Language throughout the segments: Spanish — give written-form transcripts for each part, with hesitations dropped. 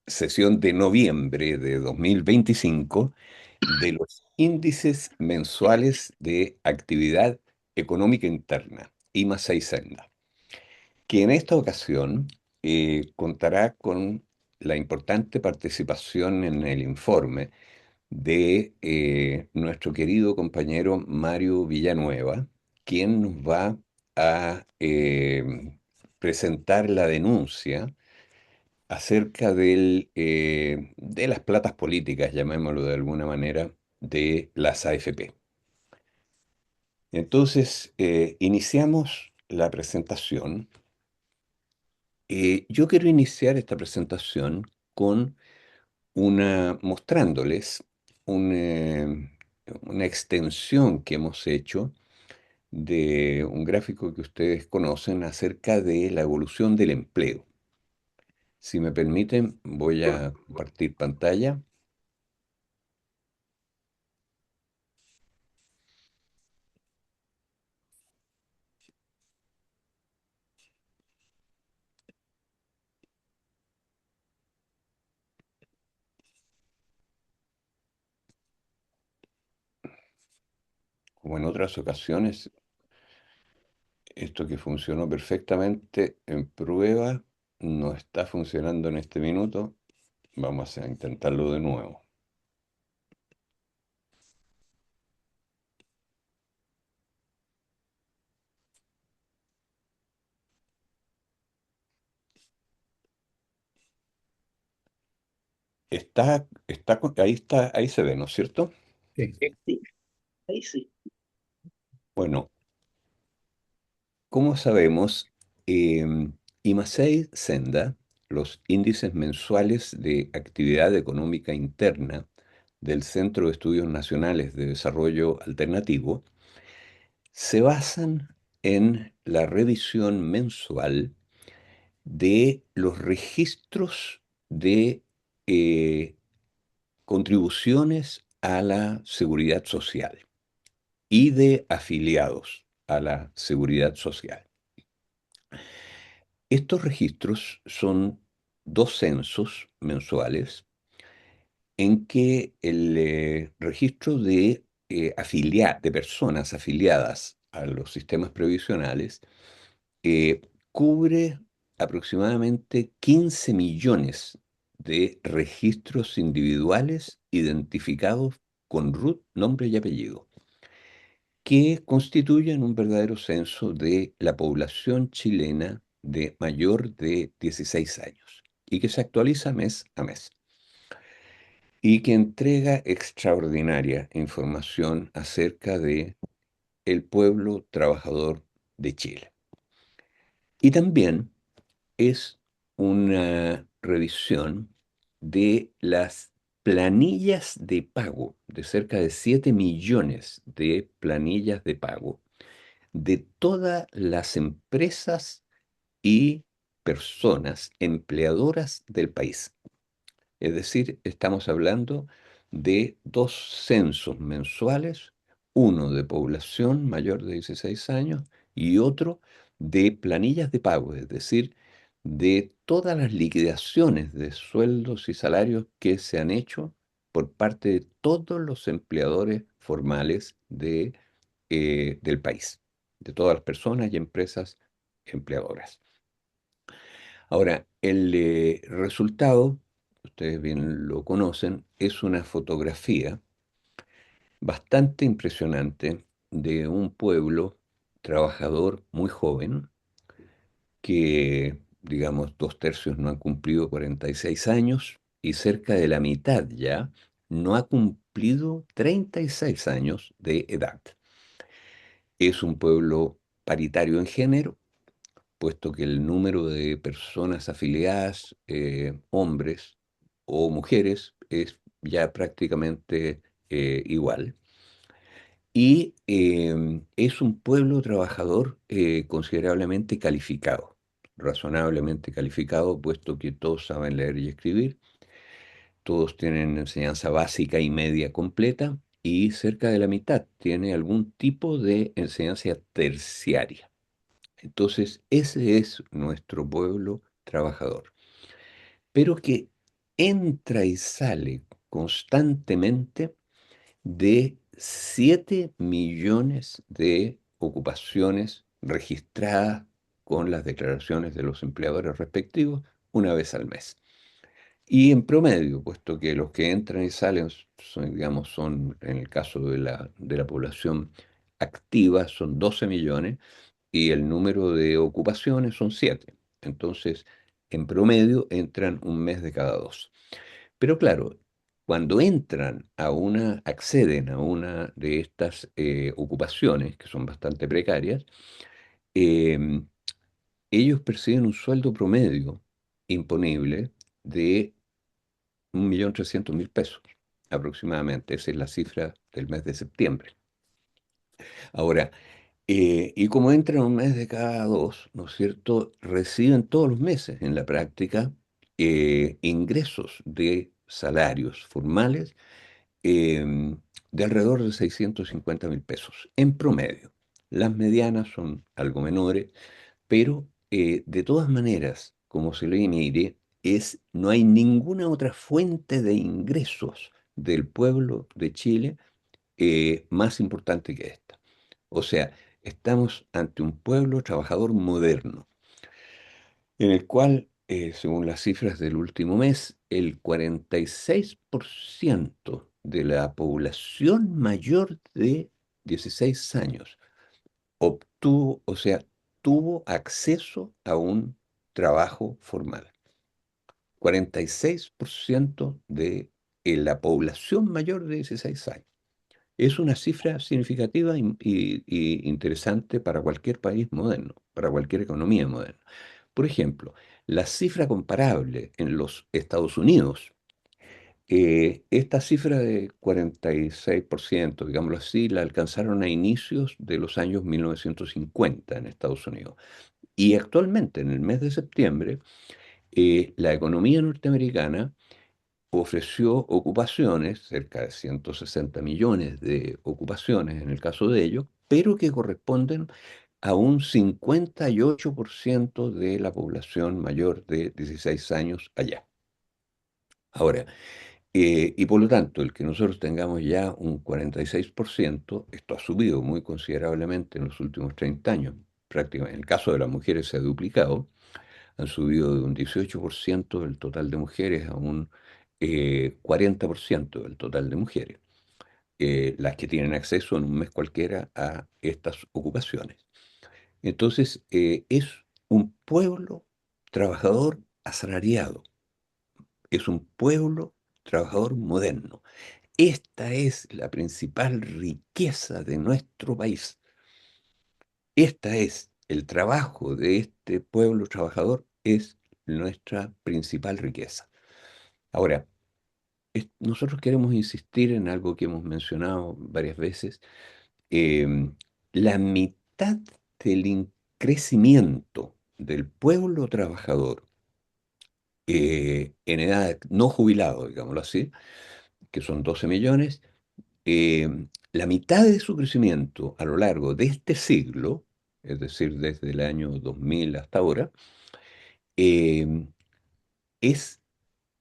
sesión de noviembre de 2025 de los índices mensuales de actividad económica interna, IMA 6 que en esta ocasión contará con la importante participación en el informe de nuestro querido compañero Mario Villanueva, quien nos va a presentar la denuncia acerca de las platas políticas, llamémoslo de alguna manera, de las AFP. Entonces, iniciamos la presentación. Yo quiero iniciar esta presentación con mostrándoles un, una extensión que hemos hecho de un gráfico que ustedes conocen acerca de la evolución del empleo. Si me permiten, voy a compartir pantalla. Como en otras ocasiones, esto que funcionó perfectamente en prueba no está funcionando en este minuto. Vamos a intentarlo de nuevo. Ahí está, ahí se ve, ¿no es cierto? Sí. Sí, ahí sí. Bueno, como sabemos, IMASEI Senda, los índices mensuales de actividad económica interna del Centro de Estudios Nacionales de Desarrollo Alternativo, se basan en la revisión mensual de los registros de eh, contribuciones a la seguridad social y de afiliados a la seguridad social. Estos registros son dos censos mensuales en que el registro de, de personas afiliadas a los sistemas previsionales eh, cubre aproximadamente 15 millones de registros individuales identificados con RUT, nombre y apellido, que constituyen un verdadero censo de la población chilena de mayor de 16 años y que se actualiza mes a mes y que entrega extraordinaria información acerca de el pueblo trabajador de Chile. Y también es una revisión de las planillas de pago, de cerca de 7 millones de planillas de pago de todas las empresas y personas empleadoras del país. Es decir, estamos hablando de dos censos mensuales, uno de población mayor de 16 años y otro de planillas de pago, es decir, de todas las liquidaciones de sueldos y salarios que se han hecho por parte de todos los empleadores formales del país, de todas las personas y empresas empleadoras. Ahora, el resultado, ustedes bien lo conocen, es una fotografía bastante impresionante de un pueblo trabajador muy joven que, digamos, dos tercios no han cumplido 46 años y cerca de la mitad ya no ha cumplido 36 años de edad. Es un pueblo paritario en género, puesto que el número de personas afiliadas, hombres o mujeres, es ya prácticamente igual. Y es un pueblo trabajador considerablemente calificado, razonablemente calificado, puesto que todos saben leer y escribir, todos tienen enseñanza básica y media completa, y cerca de la mitad tiene algún tipo de enseñanza terciaria. Entonces, ese es nuestro pueblo trabajador, pero que entra y sale constantemente de 7 millones de ocupaciones registradas con las declaraciones de los empleadores respectivos una vez al mes. Y en promedio, puesto que los que entran y salen son, digamos, son, en el caso de la población activa, son 12 millones y el número de ocupaciones son 7. Entonces, en promedio entran un mes de cada dos. Pero claro, cuando acceden a una de estas ocupaciones, que son bastante precarias, eh, ellos perciben un sueldo promedio imponible de 1.300.000 pesos aproximadamente. Esa es la cifra del mes de septiembre. Ahora, y como entran un mes de cada dos, ¿no es cierto? Reciben todos los meses en la práctica ingresos de salarios formales de alrededor de 650.000 pesos en promedio. Las medianas son algo menores, pero de todas maneras, como se le mire, no hay ninguna otra fuente de ingresos del pueblo de Chile más importante que esta. O sea, estamos ante un pueblo trabajador moderno, en el cual, según las cifras del último mes, el 46% de la población mayor de 16 años obtuvo, o sea, tuvo acceso a un trabajo formal. 46% de la población mayor de 16 años. Es una cifra significativa y interesante para cualquier país moderno, para cualquier economía moderna. Por ejemplo, la cifra comparable en los Estados Unidos, esta cifra de 46%, digámoslo así, la alcanzaron a inicios de los años 1950 en Estados Unidos. Y actualmente, en el mes de septiembre, la economía norteamericana ofreció ocupaciones, cerca de 160 millones de ocupaciones en el caso de ellos, pero que corresponden a un 58% de la población mayor de 16 años allá. Ahora, y por lo tanto, el que nosotros tengamos ya un 46%, esto ha subido muy considerablemente en los últimos 30 años. Prácticamente, en el caso de las mujeres se ha duplicado, han subido de un 18% del total de mujeres a un 40% del total de mujeres, las que tienen acceso en un mes cualquiera a estas ocupaciones. Entonces, es un pueblo trabajador asalariado, es un pueblo trabajador moderno. Esta es la principal riqueza de nuestro país. Esta es el trabajo de este pueblo trabajador, es nuestra principal riqueza. Ahora, nosotros queremos insistir en algo que hemos mencionado varias veces. em, la mitad del crecimiento del pueblo trabajador en edad no jubilado, digámoslo así, que son 12 millones, la mitad de su crecimiento a lo largo de este siglo, es decir, desde el año 2000 hasta ahora, eh, es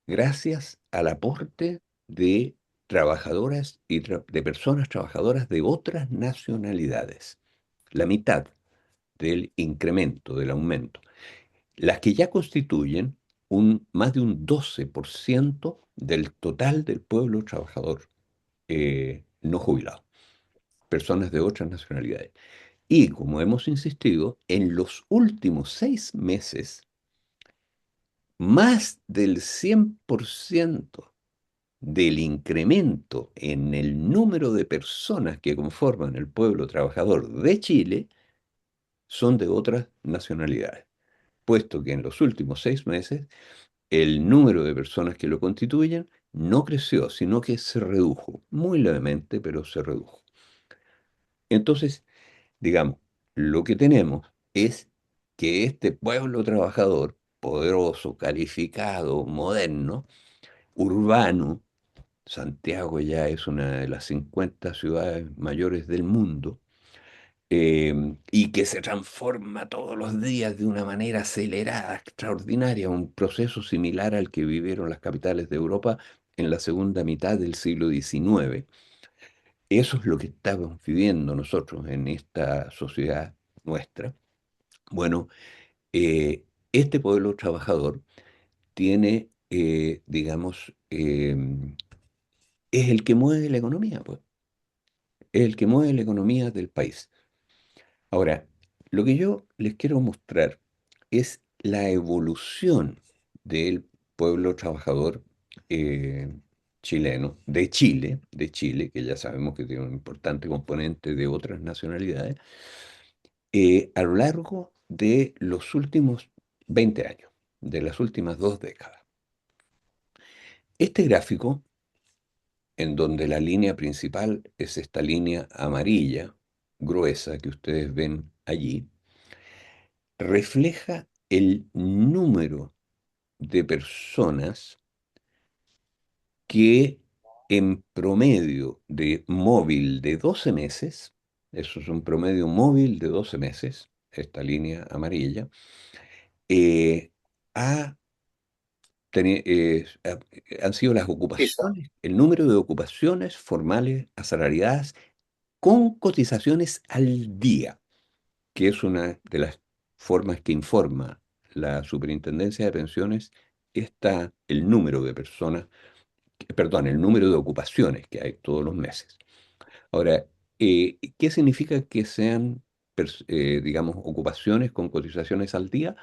gracias al aporte de trabajadoras y de personas trabajadoras de otras nacionalidades. La mitad del incremento, del aumento. Las que ya constituyen más de un 12% del total del pueblo trabajador no jubilado, personas de otras nacionalidades. Y como hemos insistido, en los últimos 6 meses, más del 100% del incremento en el número de personas que conforman el pueblo trabajador de Chile son de otras nacionalidades, puesto que en los últimos 6 meses el número de personas que lo constituyen no creció, sino que se redujo, muy levemente, pero se redujo. Entonces, digamos, lo que tenemos es que este pueblo trabajador, poderoso, calificado, moderno, urbano, Santiago ya es una de las 50 ciudades mayores del mundo, y que se transforma todos los días de una manera acelerada, extraordinaria, un proceso similar al que vivieron las capitales de Europa en la segunda mitad del siglo XIX. Eso es lo que estamos viviendo nosotros en esta sociedad nuestra. Bueno, este pueblo trabajador tiene, digamos, es el que mueve la economía, pues, es el que mueve la economía del país. Ahora, lo que yo les quiero mostrar es la evolución del pueblo trabajador eh, chileno, de Chile, que ya sabemos que tiene un importante componente de otras nacionalidades, a lo largo de los últimos 20 años, de las últimas 2 décadas. Este gráfico, en donde la línea principal es esta línea amarilla, gruesa, que ustedes ven allí, refleja el número de personas que en promedio de móvil de 12 meses, eso es un promedio móvil de 12 meses, esta línea amarilla, eh, ha han sido las Esa. ocupaciones, el número de ocupaciones formales asalariadas con cotizaciones al día, que es una de las formas que informa la Superintendencia de Pensiones, está el número de personas, perdón, el número de ocupaciones que hay todos los meses. Ahora, ¿qué significa que sean, digamos, ocupaciones con cotizaciones al día?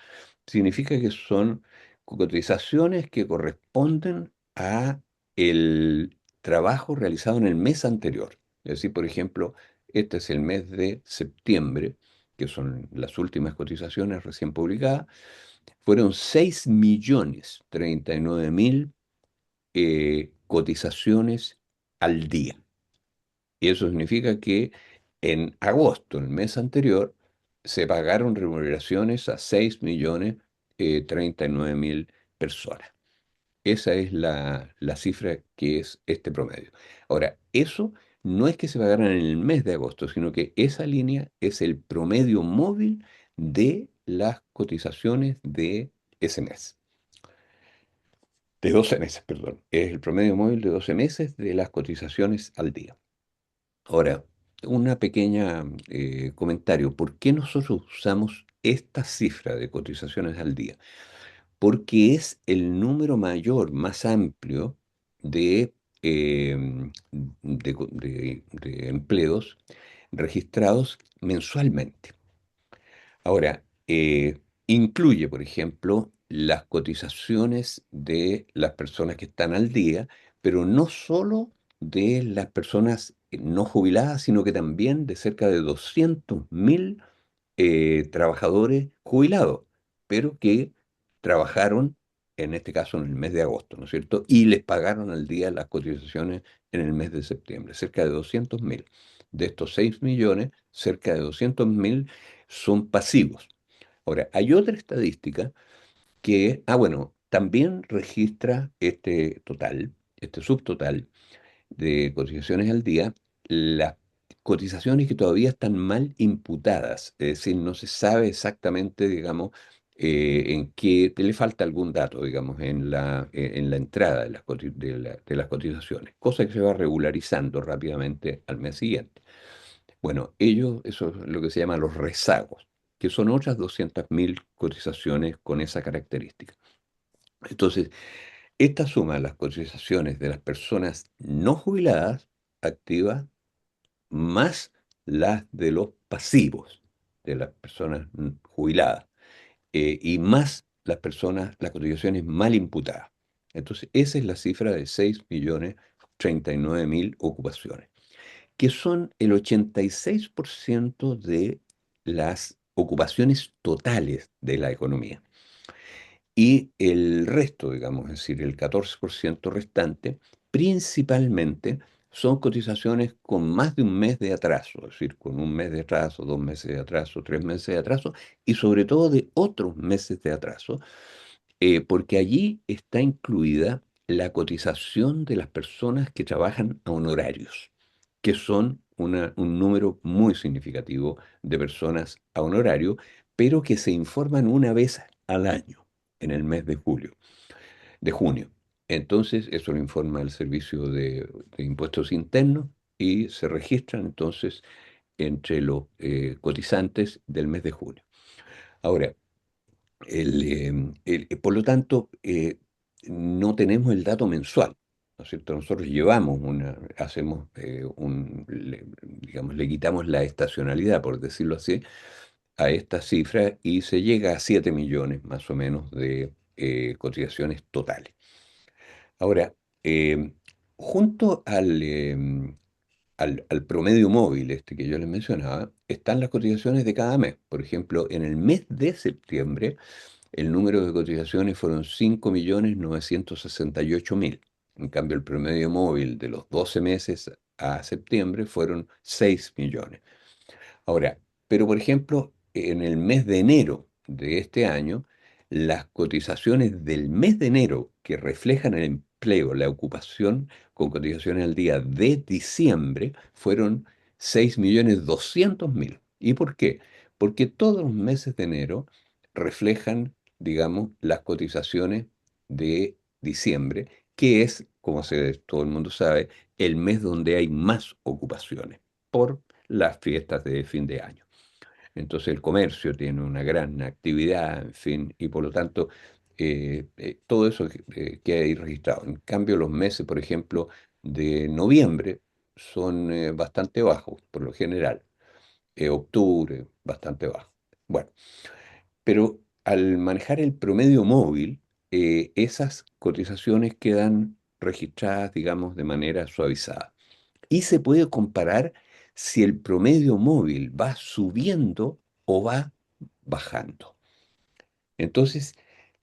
Significa que son cotizaciones que corresponden a el trabajo realizado en el mes anterior. Es decir, por ejemplo, este es el mes de septiembre, que son las últimas cotizaciones recién publicadas, fueron 6.039.000 cotizaciones al día. Y eso significa que en agosto, el mes anterior, se pagaron remuneraciones a 6.039.000 personas. Esa es la cifra que es este promedio. Ahora, eso no es que se pagaran en el mes de agosto, sino que esa línea es el promedio móvil de las cotizaciones de ese mes. De 12 meses, perdón. Es el promedio móvil de 12 meses de las cotizaciones al día. Ahora, una pequeña comentario. ¿Por qué nosotros usamos esta cifra de cotizaciones al día? Porque es el número mayor, más amplio de, de empleos registrados mensualmente. Ahora, incluye, por ejemplo, las cotizaciones de las personas que están al día, pero no solo de las personas no jubiladas, sino que también de cerca de 200.000 trabajadores jubilados, pero que trabajaron, en este caso, en el mes de agosto, ¿no es cierto? Y les pagaron al día las cotizaciones en el mes de septiembre, cerca de 200.000. De estos 6 millones, cerca de 200.000 son pasivos. Ahora, hay otra estadística que, bueno, también registra este total, este subtotal de cotizaciones al día, las cotizaciones que todavía están mal imputadas, es decir, no se sabe exactamente, digamos, en qué, le falta algún dato, digamos, en la entrada de de las cotizaciones, cosa que se va regularizando rápidamente al mes siguiente. Bueno, eso es lo que se llama los rezagos, que son otras 200.000 cotizaciones con esa característica. Entonces, esta suma de las cotizaciones de las personas no jubiladas activas más las de los pasivos de las personas jubiladas y más las cotizaciones mal imputadas. Entonces, esa es la cifra de 6.039.000 ocupaciones, que son el 86% de las ocupaciones totales de la economía. Y el resto, digamos, es decir, el 14% restante, principalmente son cotizaciones con más de un mes de atraso, es decir, con un mes de atraso, 2 meses de atraso, 3 meses de atraso, y sobre todo de otros meses de atraso, porque allí está incluida la cotización de las personas que trabajan a honorarios, que son un número muy significativo de personas a honorario, pero que se informan una vez al año, en el mes de junio. Entonces, eso lo informa el Servicio de Impuestos Internos y se registran entonces entre los cotizantes del mes de junio. Ahora, por lo tanto, no tenemos el dato mensual, ¿no es cierto? Nosotros llevamos hacemos digamos, le quitamos la estacionalidad, por decirlo así, a esta cifra y se llega a 7 millones más o menos de cotizaciones totales. Ahora, eh, junto al promedio móvil este que yo les mencionaba, están las cotizaciones de cada mes. Por ejemplo, en el mes de septiembre, el número de cotizaciones fueron 5.968.000. En cambio, el promedio móvil de los 12 meses a septiembre fueron 6 millones. Ahora, pero por ejemplo, en el mes de enero de este año, las cotizaciones del mes de enero que reflejan el empleo, la ocupación con cotizaciones al día de diciembre fueron 6.200.000. ¿Y por qué? Porque todos los meses de enero reflejan, digamos, las cotizaciones de diciembre, que es, todo el mundo sabe, el mes donde hay más ocupaciones por las fiestas de fin de año. Entonces el comercio tiene una gran actividad, en fin, y por lo tanto todo eso queda ahí registrado. En cambio, los meses, por ejemplo, de noviembre son bastante bajos, por lo general. Octubre, bastante bajo. Bueno, pero al manejar el promedio móvil, esas cotizaciones quedan registradas, digamos, de manera suavizada y se puede comparar si el promedio móvil va subiendo o va bajando. Entonces,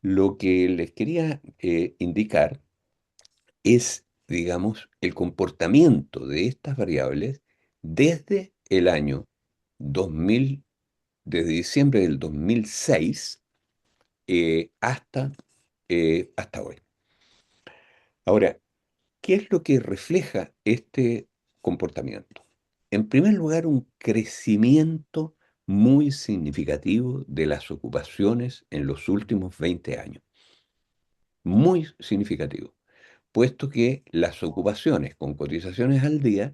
lo que les quería indicar es, digamos, el comportamiento de estas variables desde el año 2000, desde diciembre del 2006 hasta hoy. Ahora, ¿qué es lo que refleja este comportamiento? En primer lugar, un crecimiento muy significativo de las ocupaciones en los últimos 20 años. Muy significativo, puesto que las ocupaciones con cotizaciones al día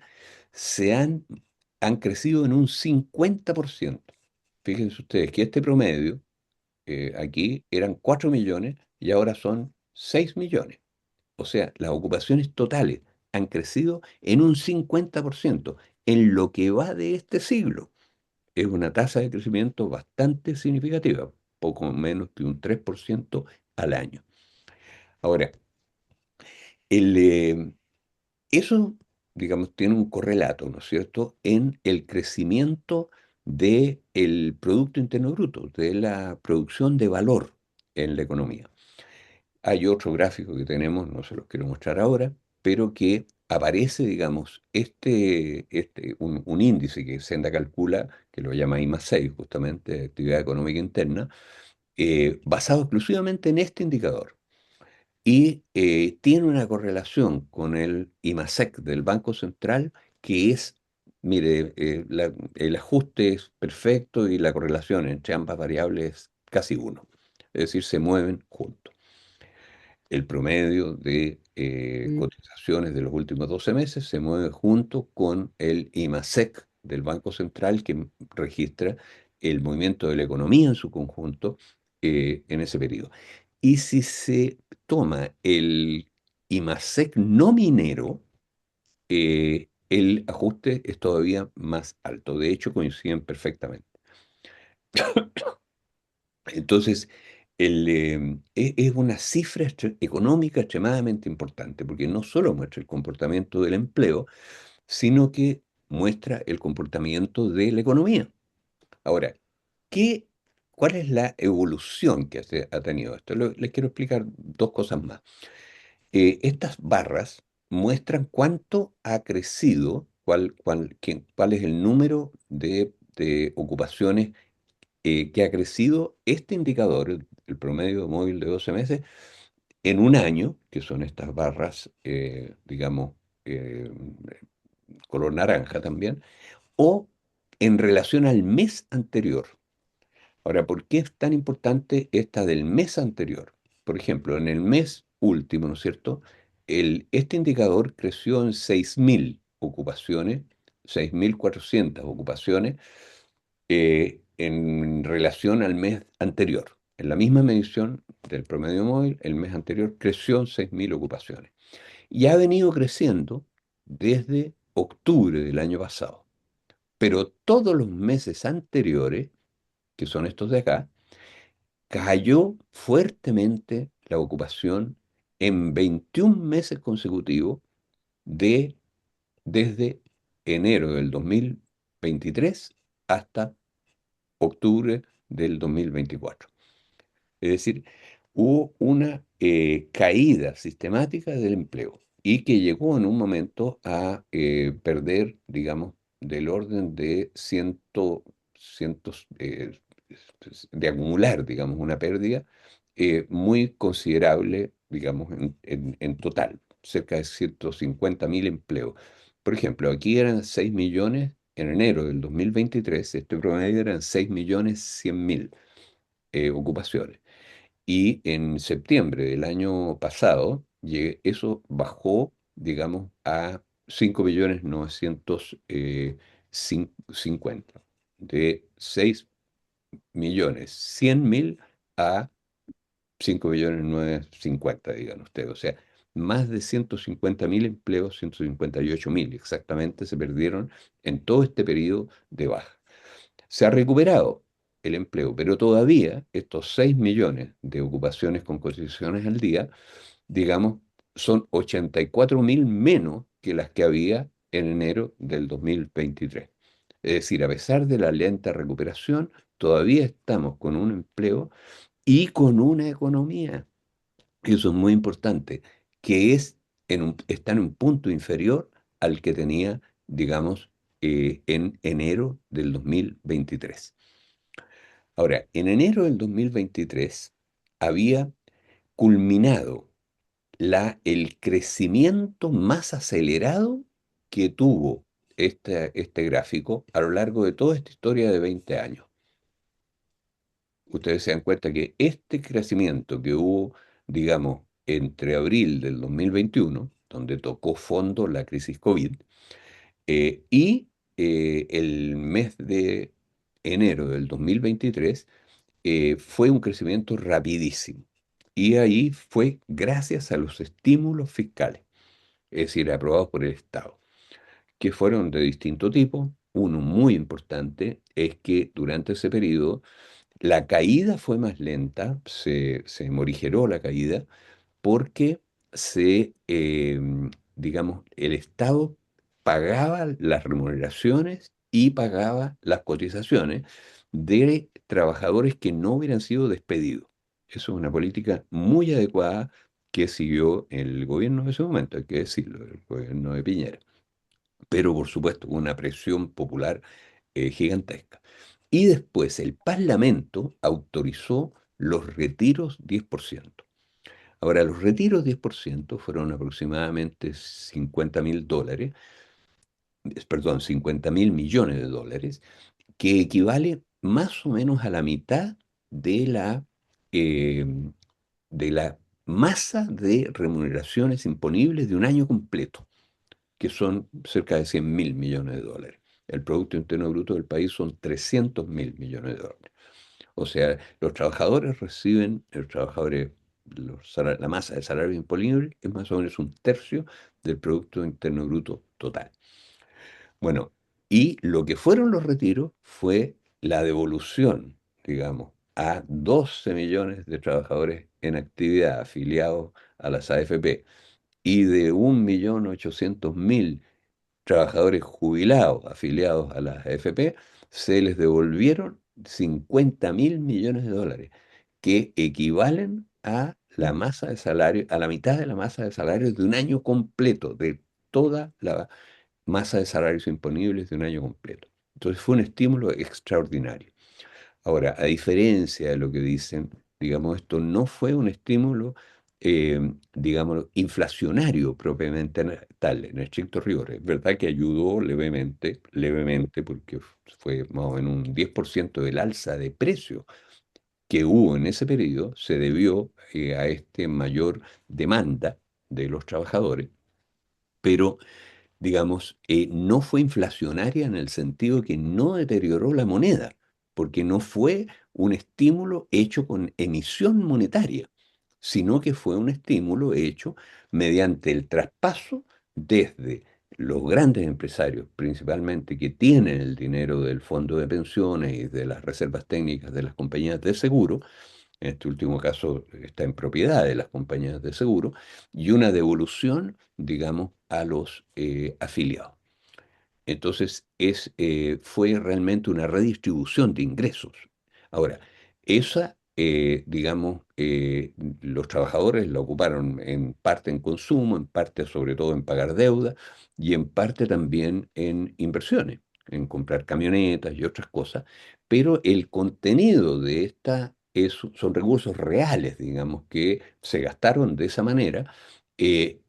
se han crecido en un 50%. Fíjense ustedes que este promedio aquí eran 4 millones y ahora son 6 millones. O sea, las ocupaciones totales han crecido en un 50% en lo que va de este siglo. Es una tasa de crecimiento bastante significativa, poco menos de un 3% al año. Ahora, el, eh, eso, digamos, tiene un correlato, ¿no es cierto?, en el crecimiento del Producto Interno Bruto, de la producción de valor en la economía. Hay otro gráfico que tenemos, no se los quiero mostrar ahora, pero que aparece, digamos, un índice que Senda calcula, que lo llama I+6, justamente, Actividad Económica Interna, basado exclusivamente en este indicador. Y tiene una correlación con el IMASEC del Banco Central, que es, mire, el ajuste es perfecto y la correlación entre ambas variables es casi uno. Es decir, se mueven juntos. El promedio de Mm. cotizaciones de los últimos 12 meses se mueve junto con el IMASEC del Banco Central, que registra el movimiento de la economía en su conjunto en ese periodo. Y si se toma el IMASEC no minero, el ajuste es todavía más alto. De hecho, coinciden perfectamente. Entonces, es una cifra económica extremadamente importante, porque no solo muestra el comportamiento del empleo, sino que muestra el comportamiento de la economía. Ahora, ¿qué, ¿cuál es la evolución que ha tenido esto? Les quiero explicar dos cosas más. Estas barras muestran cuánto ha crecido, cuál es el número de ocupaciones que ha crecido este indicador, el promedio móvil de 12 meses, en un año, que son estas barras, digamos, eh, color naranja también, o en relación al mes anterior. Ahora, ¿por qué es tan importante esta del mes anterior? Por ejemplo, en el mes último, ¿no es cierto? Este indicador creció en 6.000 ocupaciones, 6.400 ocupaciones en relación al mes anterior. En la misma medición del promedio móvil, el mes anterior creció en 6.000 ocupaciones. Y ha venido creciendo desde octubre del año pasado. Pero todos los meses anteriores, que son estos de acá, cayó fuertemente la ocupación en 21 meses consecutivos de, desde enero del 2023 hasta octubre del 2024. Es decir, hubo una caída sistemática del empleo y que llegó en un momento a perder, digamos, del orden de cientos, de acumular, digamos, una pérdida muy considerable, digamos, en total, cerca de 150.000 empleos. Por ejemplo, aquí eran 6 millones en enero del 2023, este promedio eran 6.100.000 ocupaciones. Y en septiembre del año pasado, eso bajó, digamos, a 5.950.000, de 6.100.000 a 5.950.000, digan ustedes. O sea, más de 150.000 empleos, 158.000 exactamente, se perdieron en todo este periodo de baja. Se ha recuperado el empleo, pero todavía estos 6 millones de ocupaciones con cotizaciones al día, digamos, son 84.000 menos que las que había en enero del 2023. Es decir, a pesar de la lenta recuperación, todavía estamos con un empleo y con una economía, y eso es muy importante, que está en un punto inferior al que tenía, digamos, en enero del 2023. Ahora, en enero del 2023 había culminado el crecimiento más acelerado que tuvo este gráfico a lo largo de toda esta historia de 20 años. Ustedes se dan cuenta que este crecimiento que hubo, digamos, entre abril del 2021, donde tocó fondo la crisis COVID, y el mes de enero del 2023, fue un crecimiento rapidísimo. Y ahí fue gracias a los estímulos fiscales, es decir, aprobados por el Estado, que fueron de distinto tipo. Uno muy importante es que durante ese periodo la caída fue más lenta, se morigeró la caída, porque digamos, el Estado pagaba las remuneraciones y pagaba las cotizaciones de trabajadores que no hubieran sido despedidos. Eso es una política muy adecuada que siguió el gobierno de ese momento, hay que decirlo, el gobierno de Piñera. Pero por supuesto, una presión popular gigantesca. Y después el Parlamento autorizó los retiros 10%. Ahora, los retiros 10% fueron aproximadamente $50.000, perdón, 50.000 millones de dólares, que equivale más o menos a la mitad de eh, de la masa de remuneraciones imponibles de un año completo, que son cerca de 100.000 millones de dólares. El Producto Interno Bruto del país son 300.000 millones de dólares. O sea, los trabajadores reciben, la masa de salario imponible es más o menos un tercio del Producto Interno Bruto total. Bueno, y lo que fueron los retiros fue la devolución, digamos, a 12 millones de trabajadores en actividad afiliados a las AFP y de 1.800.000 trabajadores jubilados afiliados a las AFP, se les devolvieron 50.000 millones de dólares, que equivalen a la masa de salario, a la mitad de la masa de salarios de un año completo, de toda la masa de salarios imponibles de un año completo. Entonces fue un estímulo extraordinario. Ahora, a diferencia de lo que dicen, digamos, esto no fue un estímulo digamos, inflacionario propiamente tal, en estricto rigor. Es verdad que ayudó levemente, levemente, porque fue más o menos un 10% del alza de precios que hubo en ese periodo, se debió a esta mayor demanda de los trabajadores, pero digamos, no fue inflacionaria en el sentido que no deterioró la moneda, porque no fue un estímulo hecho con emisión monetaria, sino que fue un estímulo hecho mediante el traspaso desde los grandes empresarios, principalmente que tienen el dinero del fondo de pensiones y de las reservas técnicas de las compañías de seguro, en este último caso está en propiedad de las compañías de seguro, y una devolución, digamos, a los afiliados. Entonces, fue realmente una redistribución de ingresos. Ahora, esa, digamos, los trabajadores la ocuparon en parte en consumo, en parte sobre todo en pagar deuda y en parte también en inversiones, en comprar camionetas y otras cosas, pero el contenido de esta son recursos reales, digamos, que se gastaron de esa manera,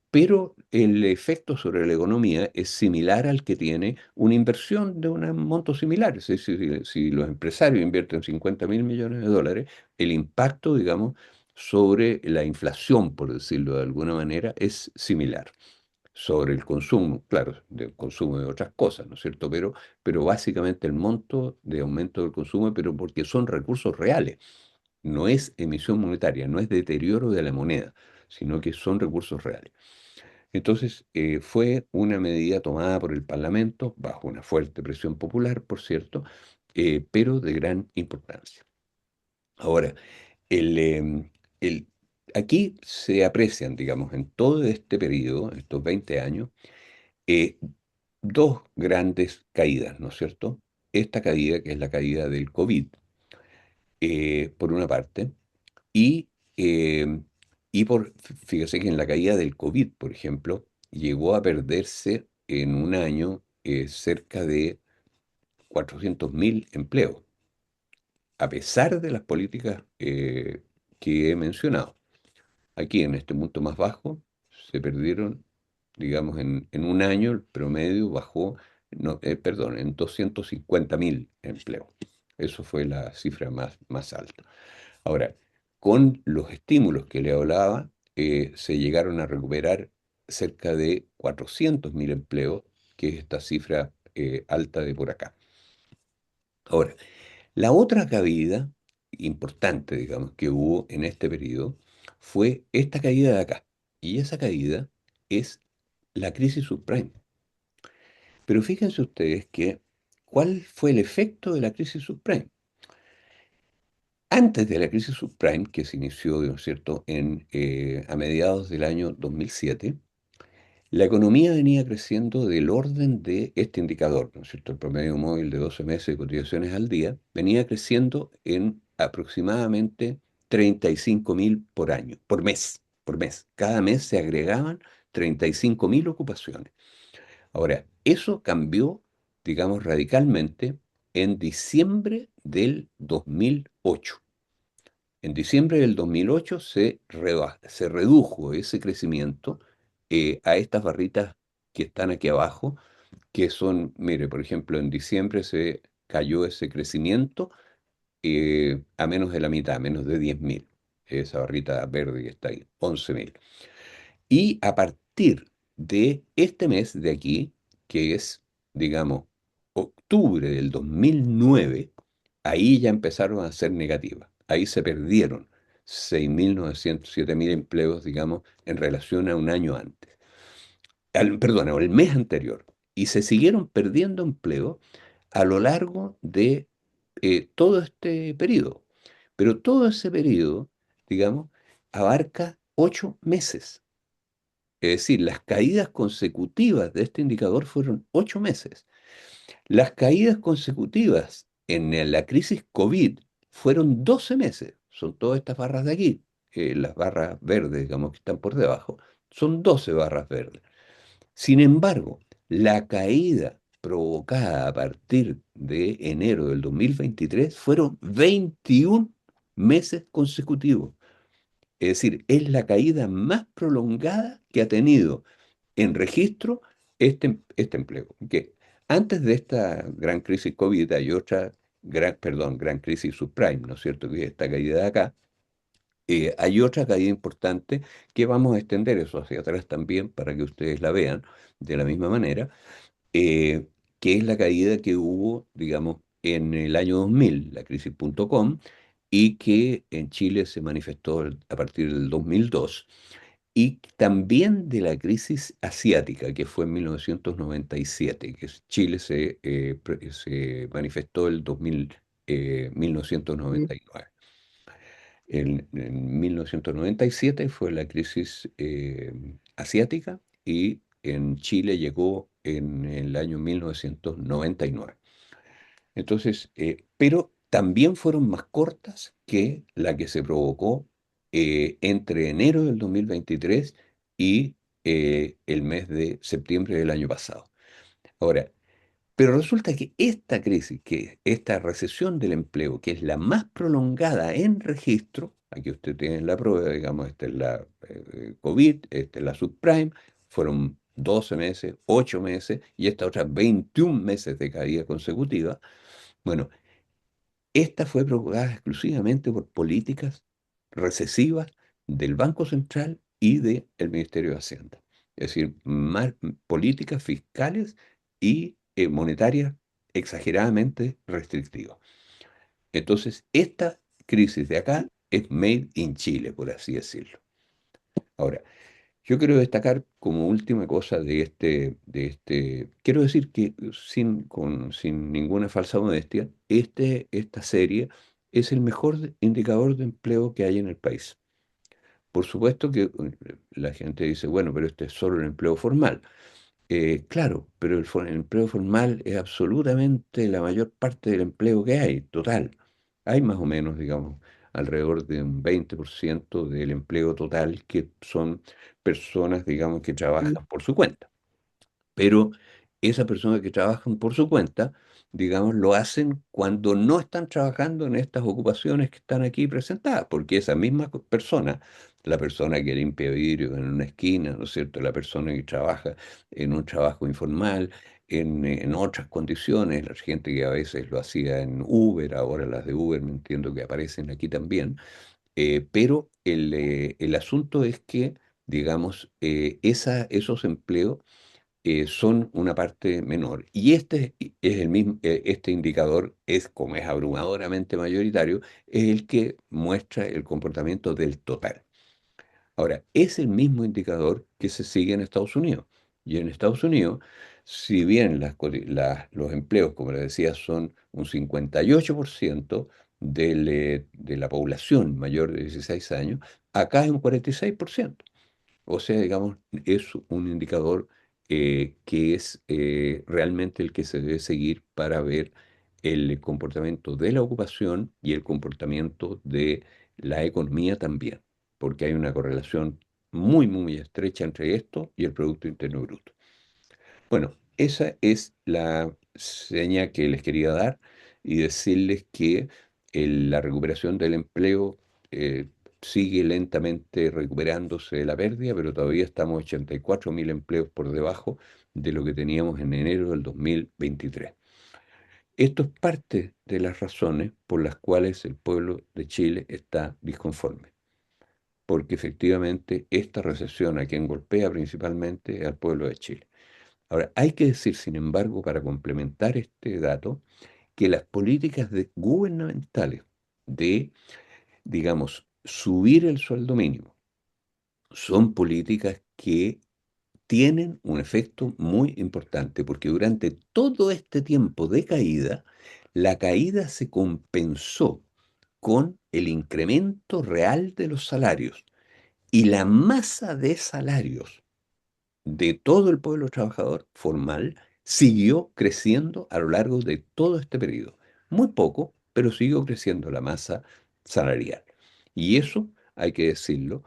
pero el efecto sobre la economía es similar al que tiene una inversión de un monto similar. Es decir, si los empresarios invierten 50.000 millones de dólares, el impacto, digamos, sobre la inflación, por decirlo de alguna manera, es similar. Sobre el consumo, claro, del consumo de otras cosas, ¿no es cierto? Pero básicamente el monto de aumento del consumo, pero porque son recursos reales, no es emisión monetaria, no es deterioro de la moneda, sino que son recursos reales. Entonces, fue una medida tomada por el Parlamento, bajo una fuerte presión popular, por cierto, pero de gran importancia. Ahora, el, em, el- aquí se aprecian, digamos, en todo este periodo, estos 20 años, eh, dos grandes caídas, ¿no es cierto? Esta caída, que es la caída del COVID, por una parte, y, eh, fíjese que en la caída del COVID, por ejemplo, llegó a perderse en un año cerca de 400.000 empleos, a pesar de las políticas que he mencionado. Aquí, en este punto más bajo, se perdieron, digamos, en un año el promedio bajó, no, perdón, en 250.000 empleos. Eso fue la cifra más alta. Ahora, con los estímulos que le hablaba, se llegaron a recuperar cerca de 400.000 empleos, que es esta cifra alta de por acá. Ahora, la otra caída importante, digamos, que hubo en este periodo fue esta caída de acá. Y esa caída es la crisis subprime. Pero fíjense ustedes que, ¿cuál fue el efecto de la crisis subprime? Antes de la crisis subprime, que se inició, ¿no es cierto?, a mediados del año 2007, la economía venía creciendo del orden de este indicador, ¿no es cierto?, el promedio móvil de 12 meses de cotizaciones al día, venía creciendo en aproximadamente 35.000 por año, por mes, por mes. Cada mes se agregaban 35.000 ocupaciones. Ahora, eso cambió, digamos, radicalmente en diciembre del 2008. En diciembre del 2008 se redujo ese crecimiento a estas barritas que están aquí abajo, que son, mire, por ejemplo, en diciembre se cayó ese crecimiento a menos de la mitad, a menos de 10.000. Esa barrita verde que está ahí, 11.000. Y a partir de este mes de aquí, que es, digamos, octubre del 2009, ahí ya empezaron a ser negativas. Ahí se perdieron 6.900, 7.000 empleos, digamos, en relación a un año antes. Perdón, al mes anterior. Y se siguieron perdiendo empleos a lo largo de todo este periodo. Pero todo ese periodo, digamos, abarca 8 meses. Es decir, las caídas consecutivas de este indicador fueron 8 meses. Las caídas consecutivas en la crisis COVID fueron 12 meses. Son todas estas barras de aquí, las barras verdes, digamos, que están por debajo. Son 12 barras verdes. Sin embargo, la caída provocada a partir de enero del 2023 fueron 21 meses consecutivos. Es decir, es la caída más prolongada que ha tenido en registro este empleo. Que antes de esta gran crisis COVID hay otra gran crisis subprime, ¿no es cierto? Que es esta caída de acá. Hay otra caída importante que vamos a extender eso hacia atrás también para que ustedes la vean de la misma manera, eh, que es la caída que hubo, digamos, en el año 2000, la crisis.com, y que en Chile se manifestó a partir del 2002, y también de la crisis asiática, que fue en 1997, que Chile se manifestó el 2000, Mm. 1999. En 1997 fue la crisis asiática y en Chile llegó en el año 1999. Entonces, pero también fueron más cortas que la que se provocó entre enero del 2023 y el mes de septiembre del año pasado. Ahora, pero resulta que esta crisis, que esta recesión del empleo, que es la más prolongada en registro, aquí usted tiene la prueba, digamos, esta es la COVID, esta es la subprime, fueron 12 meses, 8 meses y esta otra 21 meses de caída consecutiva. Bueno, esta fue provocada exclusivamente por políticas recesivas del Banco Central y del Ministerio de Hacienda. Es decir, políticas fiscales y monetarias exageradamente restrictivas. Entonces, esta crisis de acá es made in Chile, por así decirlo. Ahora, yo quiero destacar como última cosa quiero decir que sin ninguna falsa modestia, esta serie es el mejor indicador de empleo que hay en el país. Por supuesto que la gente dice, bueno, pero este es solo el empleo formal. Claro, pero el empleo formal es absolutamente la mayor parte del empleo que hay, total. Hay más o menos, digamos, alrededor de un 20% del empleo total que son personas, digamos, que Mm. trabajan por su cuenta. Pero esas personas que trabajan por su cuenta, digamos, lo hacen cuando no están trabajando en estas ocupaciones que están aquí presentadas, porque esa misma persona, la persona que limpia vidrio en una esquina, ¿no es cierto? La persona que trabaja en un trabajo informal, en otras condiciones, la gente que a veces lo hacía en Uber, ahora las de Uber me entiendo que aparecen aquí también, pero el asunto es que, digamos, esos empleos son una parte menor. Y es el mismo, este indicador es, como es abrumadoramente mayoritario, es el que muestra el comportamiento del total. Ahora, es el mismo indicador que se sigue en Estados Unidos. Y en Estados Unidos, si bien los empleos, como les decía, son un 58% de la población mayor de 16 años, acá es un 46%. O sea, digamos, es un indicador que es realmente el que se debe seguir para ver el comportamiento de la ocupación y el comportamiento de la economía también, porque hay una correlación muy, muy estrecha entre esto y el Producto Interno Bruto. Bueno, esa es la seña que les quería dar y decirles que la recuperación del empleo sigue lentamente recuperándose de la pérdida, pero todavía estamos 84.000 empleos por debajo de lo que teníamos en enero del 2023. Esto es parte de las razones por las cuales el pueblo de Chile está disconforme, porque efectivamente esta recesión a quien golpea principalmente es al pueblo de Chile. Ahora, hay que decir, sin embargo, para complementar este dato, que las políticas gubernamentales de, digamos, subir el sueldo mínimo son políticas que tienen un efecto muy importante, porque durante todo este tiempo de caída, la caída se compensó con el incremento real de los salarios y la masa de salarios de todo el pueblo trabajador formal siguió creciendo a lo largo de todo este periodo. Muy poco, pero siguió creciendo la masa salarial. Y eso, hay que decirlo,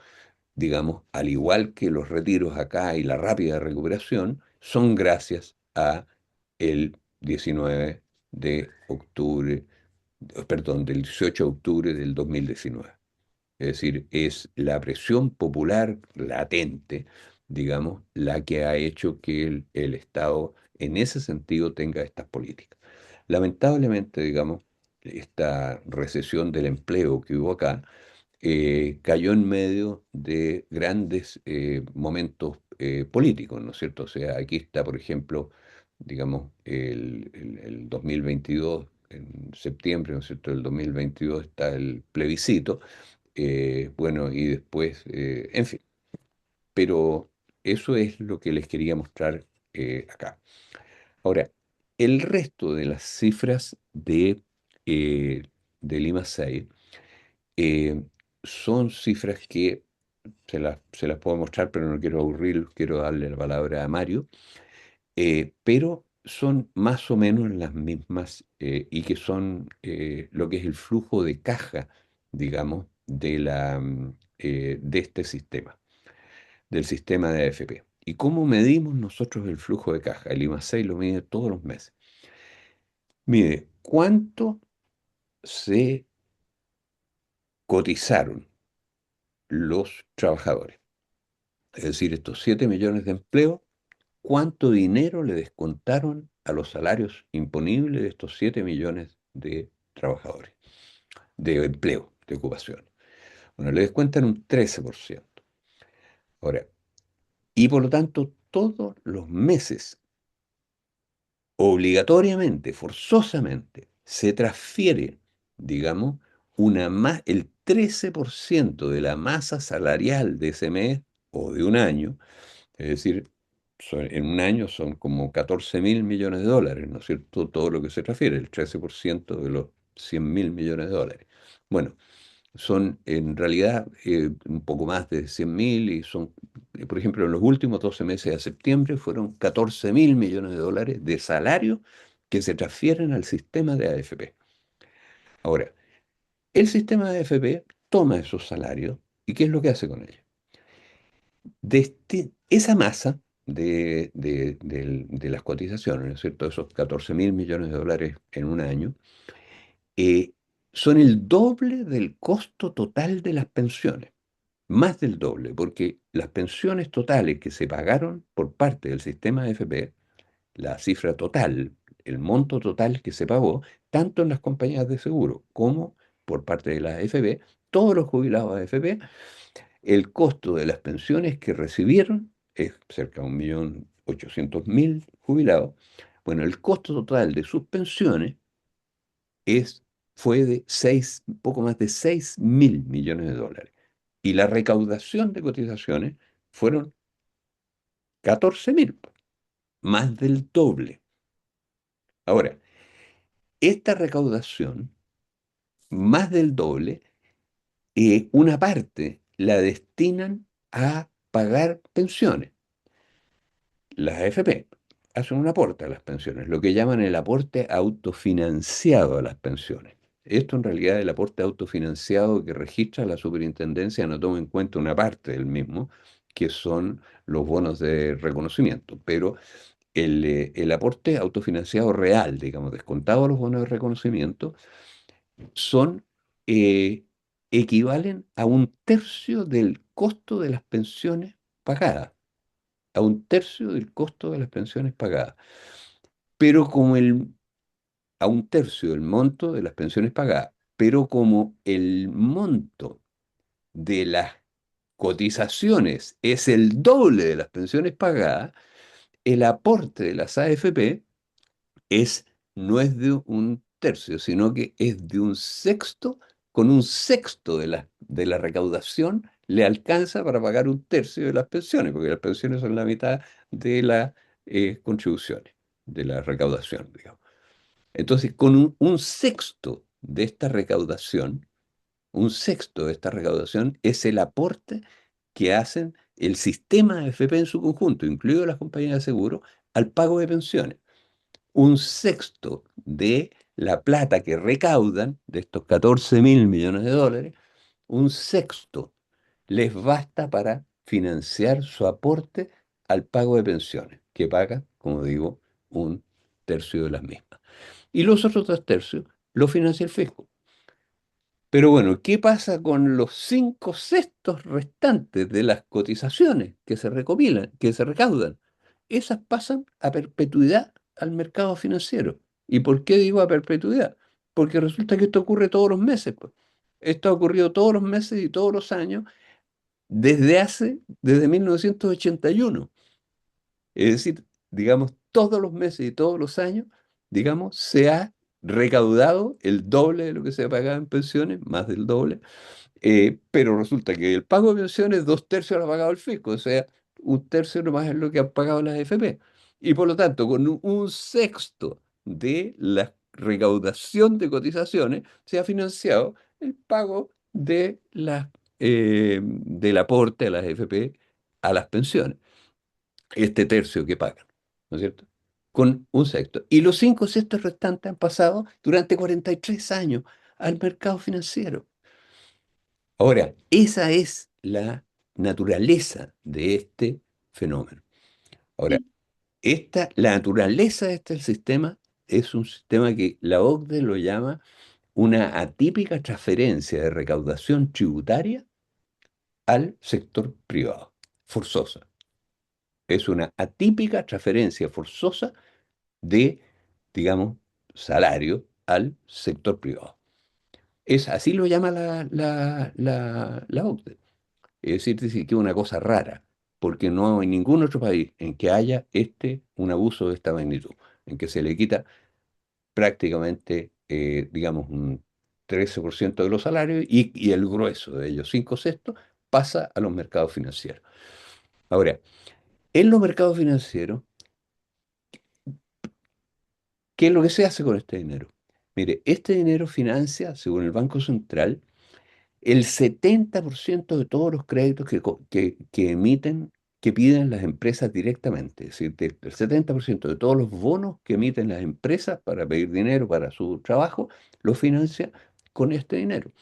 digamos, al igual que los retiros acá y la rápida recuperación, son gracias a el 19 de octubre, perdón, del 18 de octubre del 2019. Es decir, es la presión popular latente, digamos, la que ha hecho que el Estado en ese sentido tenga estas políticas. Lamentablemente, digamos, esta recesión del empleo que hubo acá cayó en medio de grandes momentos políticos, ¿no es cierto? O sea, aquí está, por ejemplo, digamos, el 2022, en septiembre, ¿no es cierto? El 2022 está el plebiscito, bueno, y después, en fin, pero eso es lo que les quería mostrar acá. Ahora, el resto de las cifras eh, de Lima 6 eh, son cifras que se las puedo mostrar, pero no quiero aburrirlos, quiero darle la palabra a Mario, pero son más o menos las mismas y que son lo que es el flujo de caja, digamos, de este sistema, del sistema de AFP. ¿Y cómo medimos nosotros el flujo de caja? El IMA 6 lo mide todos los meses. Mide cuánto se cotizaron los trabajadores. Es decir, estos 7 millones de empleos, ¿cuánto dinero le descontaron a los salarios imponibles de estos 7 millones de trabajadores, de empleo, de ocupación? Bueno, le descuentan un 13%. Ahora, y por lo tanto, todos los meses, obligatoriamente, forzosamente, se transfiere, digamos, el 13% de la masa salarial de ese mes o de un año. Es decir, en un año son como 14.000 millones de dólares, ¿no es cierto? Todo lo que se transfiere, el 13% de los 100.000 millones de dólares. Bueno, son en realidad un poco más de 100.000 y son, por ejemplo, en los últimos 12 meses de septiembre fueron 14.000 millones de dólares de salario que se transfieren al sistema de AFP. Ahora, el sistema de AFP toma esos salarios y ¿qué es lo que hace con ellos? Esa masa de las cotizaciones, ¿no es cierto? Esos 14.000 millones de dólares en un año, eh, son el doble del costo total de las pensiones, más del doble, porque las pensiones totales que se pagaron por parte del sistema de AFP, la cifra total, el monto total que se pagó, tanto en las compañías de seguro como por parte de la AFP, todos los jubilados de AFP, el costo de las pensiones que recibieron es cerca de 1.800.000 jubilados. Bueno, el costo total de sus pensiones es, fue de poco más de 6.000 millones de dólares. Y la recaudación de cotizaciones fueron 14.000, más del doble. Ahora, esta recaudación, más del doble, una parte la destinan a pagar pensiones. Las AFP hacen un aporte a las pensiones, lo que llaman el aporte autofinanciado a las pensiones. Esto en realidad el aporte autofinanciado que registra la superintendencia no toma en cuenta una parte del mismo, que son los bonos de reconocimiento, pero el aporte autofinanciado real, digamos, descontado a los bonos de reconocimiento, son, eh, equivalen a un tercio del costo de las pensiones pagadas, a un tercio del costo de las pensiones pagadas. Pero a un tercio del monto de las pensiones pagadas, pero como el monto de las cotizaciones es el doble de las pensiones pagadas, el aporte de las AFP es, no es de un tercio, sino que es de un sexto, con un sexto de la recaudación le alcanza para pagar un tercio de las pensiones, porque las pensiones son la mitad de las contribuciones, de la recaudación, digamos. Entonces, con un sexto de esta recaudación, un sexto de esta recaudación es el aporte que hacen el sistema de AFP en su conjunto, incluido las compañías de seguro, al pago de pensiones. Un sexto de la plata que recaudan de estos 14.000 millones de dólares, un sexto les basta para financiar su aporte al pago de pensiones, que paga, como digo, un tercio de las mismas. Y los otros 2 tercios los financia el fisco. Pero bueno, ¿qué pasa con los 5 sextos restantes de las cotizaciones que se recopilan, que se recaudan? Esas pasan a perpetuidad al mercado financiero. ¿Y por qué digo a perpetuidad? Porque resulta que esto ocurre todos los meses, pues. Esto ha ocurrido todos los meses y todos los años desde 1981. Es decir, digamos, todos los meses y todos los años, digamos, se ha recaudado el doble de lo que se ha pagado en pensiones, más del doble, pero resulta que el pago de pensiones, 2/3 lo ha pagado el fisco, o sea, 1/3 nomás es lo que han pagado las AFP. Y por lo tanto, con un sexto de la recaudación de cotizaciones, se ha financiado el pago del aporte a las AFP a las pensiones, este tercio que pagan, ¿no es cierto? Con un sexto. Y los 5 sextos restantes han pasado durante 43 años al mercado financiero. Ahora, esa es la naturaleza de este fenómeno. Ahora, Sí. la naturaleza de este sistema es un sistema que la OCDE lo llama una atípica transferencia de recaudación tributaria al sector privado, forzosa. Es una atípica transferencia forzosa de, digamos, salario al sector privado. Así lo llama la OCDE. Decir que es una cosa rara, porque no hay ningún otro país en que haya un abuso de esta magnitud, en que se le quita prácticamente, digamos, un 13% de los salarios y el grueso de ellos, 5 sextos, pasa a los mercados financieros. Ahora, en los mercados financieros, ¿qué es lo que se hace con este dinero? Mire, este dinero financia, según el Banco Central, el 70% de todos los créditos que emiten, que piden las empresas directamente. Es decir, el 70% de todos los bonos que emiten las empresas para pedir dinero para su trabajo, lo financia con este dinero.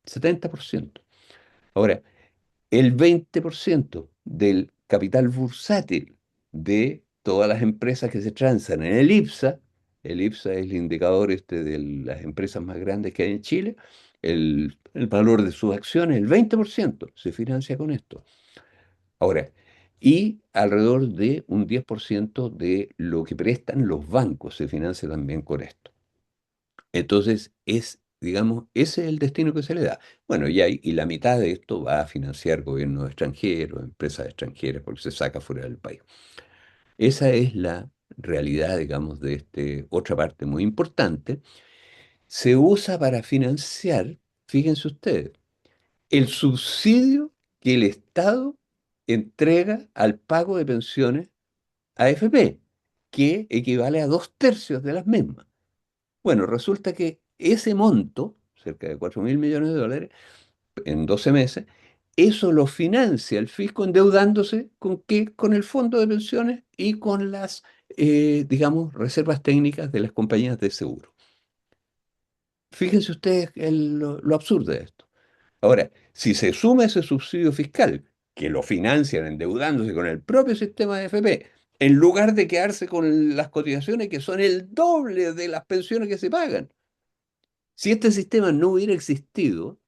70%. Ahora, el 20% del capital bursátil de todas las empresas que se transan en el IPSA es el indicador este de las empresas más grandes que hay en Chile, el valor de sus acciones, el 20% se financia con esto. Ahora, y alrededor de un 10% de lo que prestan los bancos se financia también con esto. Entonces, digamos, ese es el destino que se le da. Bueno, y la mitad de esto va a financiar gobiernos extranjeros, empresas extranjeras, porque se saca fuera del país. Esa es la realidad, digamos, de otra parte muy importante. Se usa para financiar, fíjense ustedes, el subsidio que el Estado entrega al pago de pensiones a AFP, que equivale a 2/3 de las mismas. Bueno, resulta que ese monto, cerca de 4.000 millones de dólares en 12 meses, eso lo financia el fisco endeudándose ¿con qué? Con el fondo de pensiones y con las, digamos, reservas técnicas de las compañías de seguro. Fíjense ustedes lo absurdo de esto. Ahora, si se suma ese subsidio fiscal, que lo financian endeudándose con el propio sistema de FP, en lugar de quedarse con las cotizaciones que son el doble de las pensiones que se pagan, si este sistema no hubiera existido,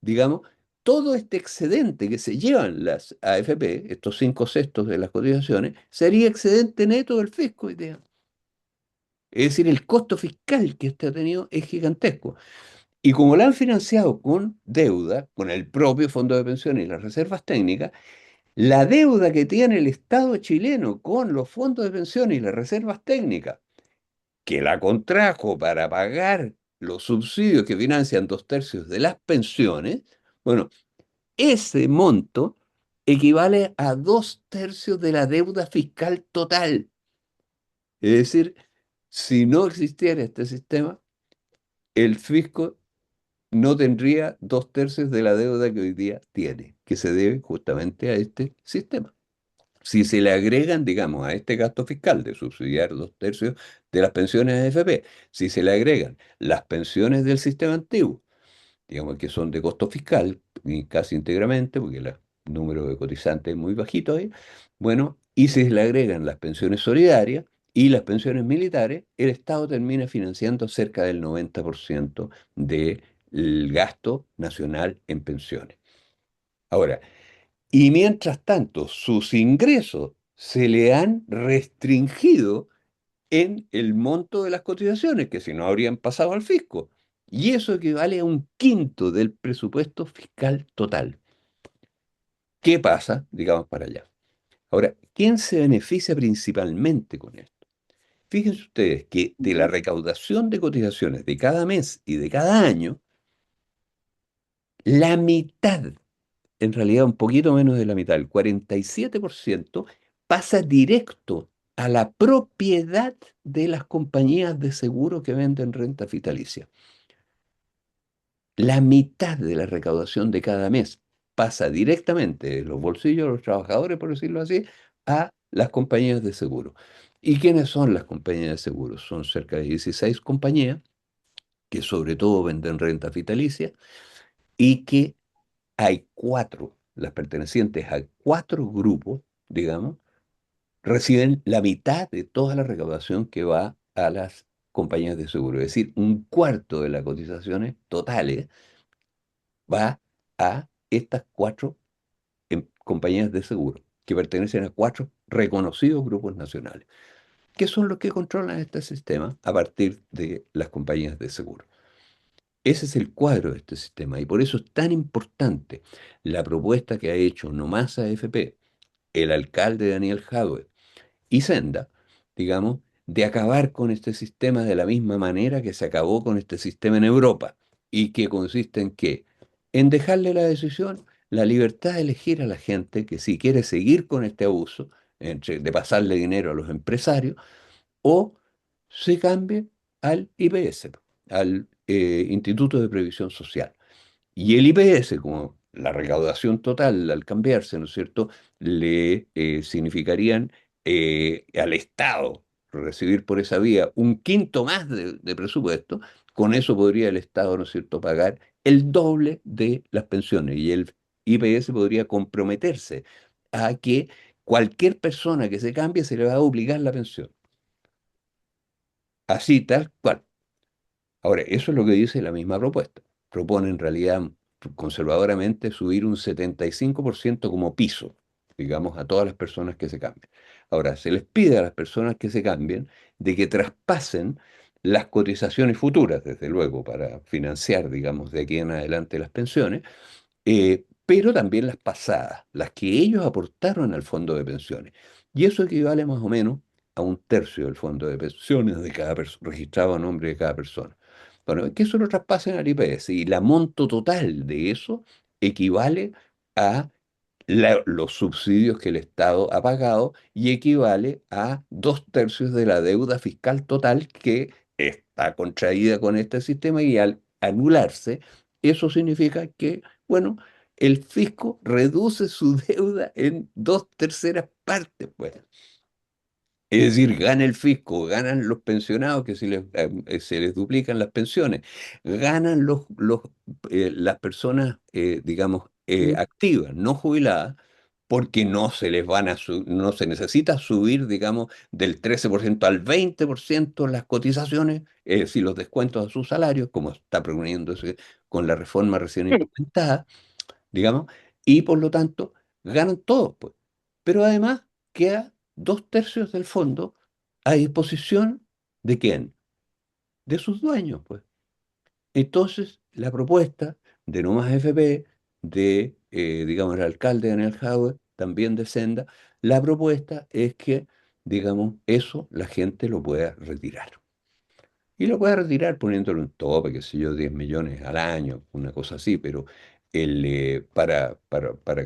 digamos, todo este excedente que se llevan las AFP, estos 5 sextos de las cotizaciones, sería excedente neto del fisco hoy día. Es decir, el costo fiscal que este ha tenido es gigantesco. Y como lo han financiado con deuda, con el propio fondo de pensiones y las reservas técnicas, la deuda que tiene el Estado chileno con los fondos de pensiones y las reservas técnicas, que la contrajo para pagar los subsidios que financian 2/3 de las pensiones, bueno, ese monto equivale a 2/3 de la deuda fiscal total. Es decir, si no existiera este sistema, el fisco no tendría 2/3 de la deuda que hoy día tiene, que se debe justamente a este sistema. Si se le agregan, digamos, a este gasto fiscal de subsidiar 2/3 de las pensiones de AFP, si se le agregan las pensiones del sistema antiguo, digamos que son de costo fiscal, y casi íntegramente, porque el número de cotizantes es muy bajito ahí, bueno, y si se le agregan las pensiones solidarias y las pensiones militares, el Estado termina financiando cerca del 90% de el gasto nacional en pensiones. Ahora, y mientras tanto, sus ingresos se le han restringido en el monto de las cotizaciones, que si no habrían pasado al fisco. Y eso equivale a un quinto del presupuesto fiscal total. ¿Qué pasa, digamos, para allá? Ahora, ¿quién se beneficia principalmente con esto? Fíjense ustedes que de la recaudación de cotizaciones de cada mes y de cada año, la mitad, en realidad un poquito menos de la mitad, el 47%, pasa directo a la propiedad de las compañías de seguro que venden renta vitalicia. La mitad de la recaudación de cada mes pasa directamente de los bolsillos de los trabajadores, por decirlo así, a las compañías de seguro. ¿Y quiénes son las compañías de seguro? Son cerca de 16 compañías que sobre todo venden renta vitalicia y que hay cuatro, las pertenecientes a cuatro grupos, digamos, reciben la mitad de toda la recaudación que va a las compañías de seguro. Es decir, un cuarto de las cotizaciones totales va a estas cuatro compañías de seguro, que pertenecen a cuatro reconocidos grupos nacionales, que son los que controlan este sistema a partir de las compañías de seguro. Ese es el cuadro de este sistema y por eso es tan importante la propuesta que ha hecho Nomás AFP, el alcalde Daniel Jadwe y Senda, digamos, de acabar con este sistema de la misma manera que se acabó con este sistema en Europa y que consiste en qué? En dejarle la decisión, la libertad de elegir a la gente que si quiere seguir con este abuso, de pasarle dinero a los empresarios, o se cambie al IPS, al Instituto de Previsión Social. Y el IPS, como la recaudación total al cambiarse, ¿no es cierto?, le significarían al Estado recibir por esa vía un quinto más de presupuesto, con eso podría el Estado, ¿no es cierto?, pagar el doble de las pensiones y el IPS podría comprometerse a que cualquier persona que se cambie se le va a obligar la pensión. Así, tal cual. Ahora, eso es lo que dice la misma propuesta. Propone en realidad conservadoramente subir un 75% como piso, digamos, a todas las personas que se cambien. Ahora, se les pide a las personas que se cambien de que traspasen las cotizaciones futuras, desde luego, para financiar, digamos, de aquí en adelante las pensiones, pero también las pasadas, las que ellos aportaron al fondo de pensiones. Y eso equivale más o menos a un tercio del fondo de pensiones de cada persona, registrado a nombre de cada persona. Bueno, que eso lo traspasen al IPS y la monto total de eso equivale a los subsidios que el Estado ha pagado y equivale a dos tercios de la deuda fiscal total que está contraída con este sistema y al anularse, eso significa que, bueno, el fisco reduce su deuda en dos terceras partes, pues. Es decir, gana el fisco, ganan los pensionados que se les duplican las pensiones, ganan las personas, digamos, activas, no jubiladas, porque no se necesita subir, digamos, del 13% al 20% las cotizaciones, es decir, los descuentos a sus salarios, como está proponiéndose con la reforma recién implementada, digamos, y por lo tanto ganan todos, pues. Pero además queda dos tercios del fondo a disposición de quién, de sus dueños, pues. Entonces, la propuesta de No Más FP, de, digamos, el alcalde Daniel Jadwe, también de Senda, la propuesta es que, digamos, eso la gente lo pueda retirar. Y lo puede retirar poniéndole un tope, qué sé yo, 10 millones al año, una cosa así, pero para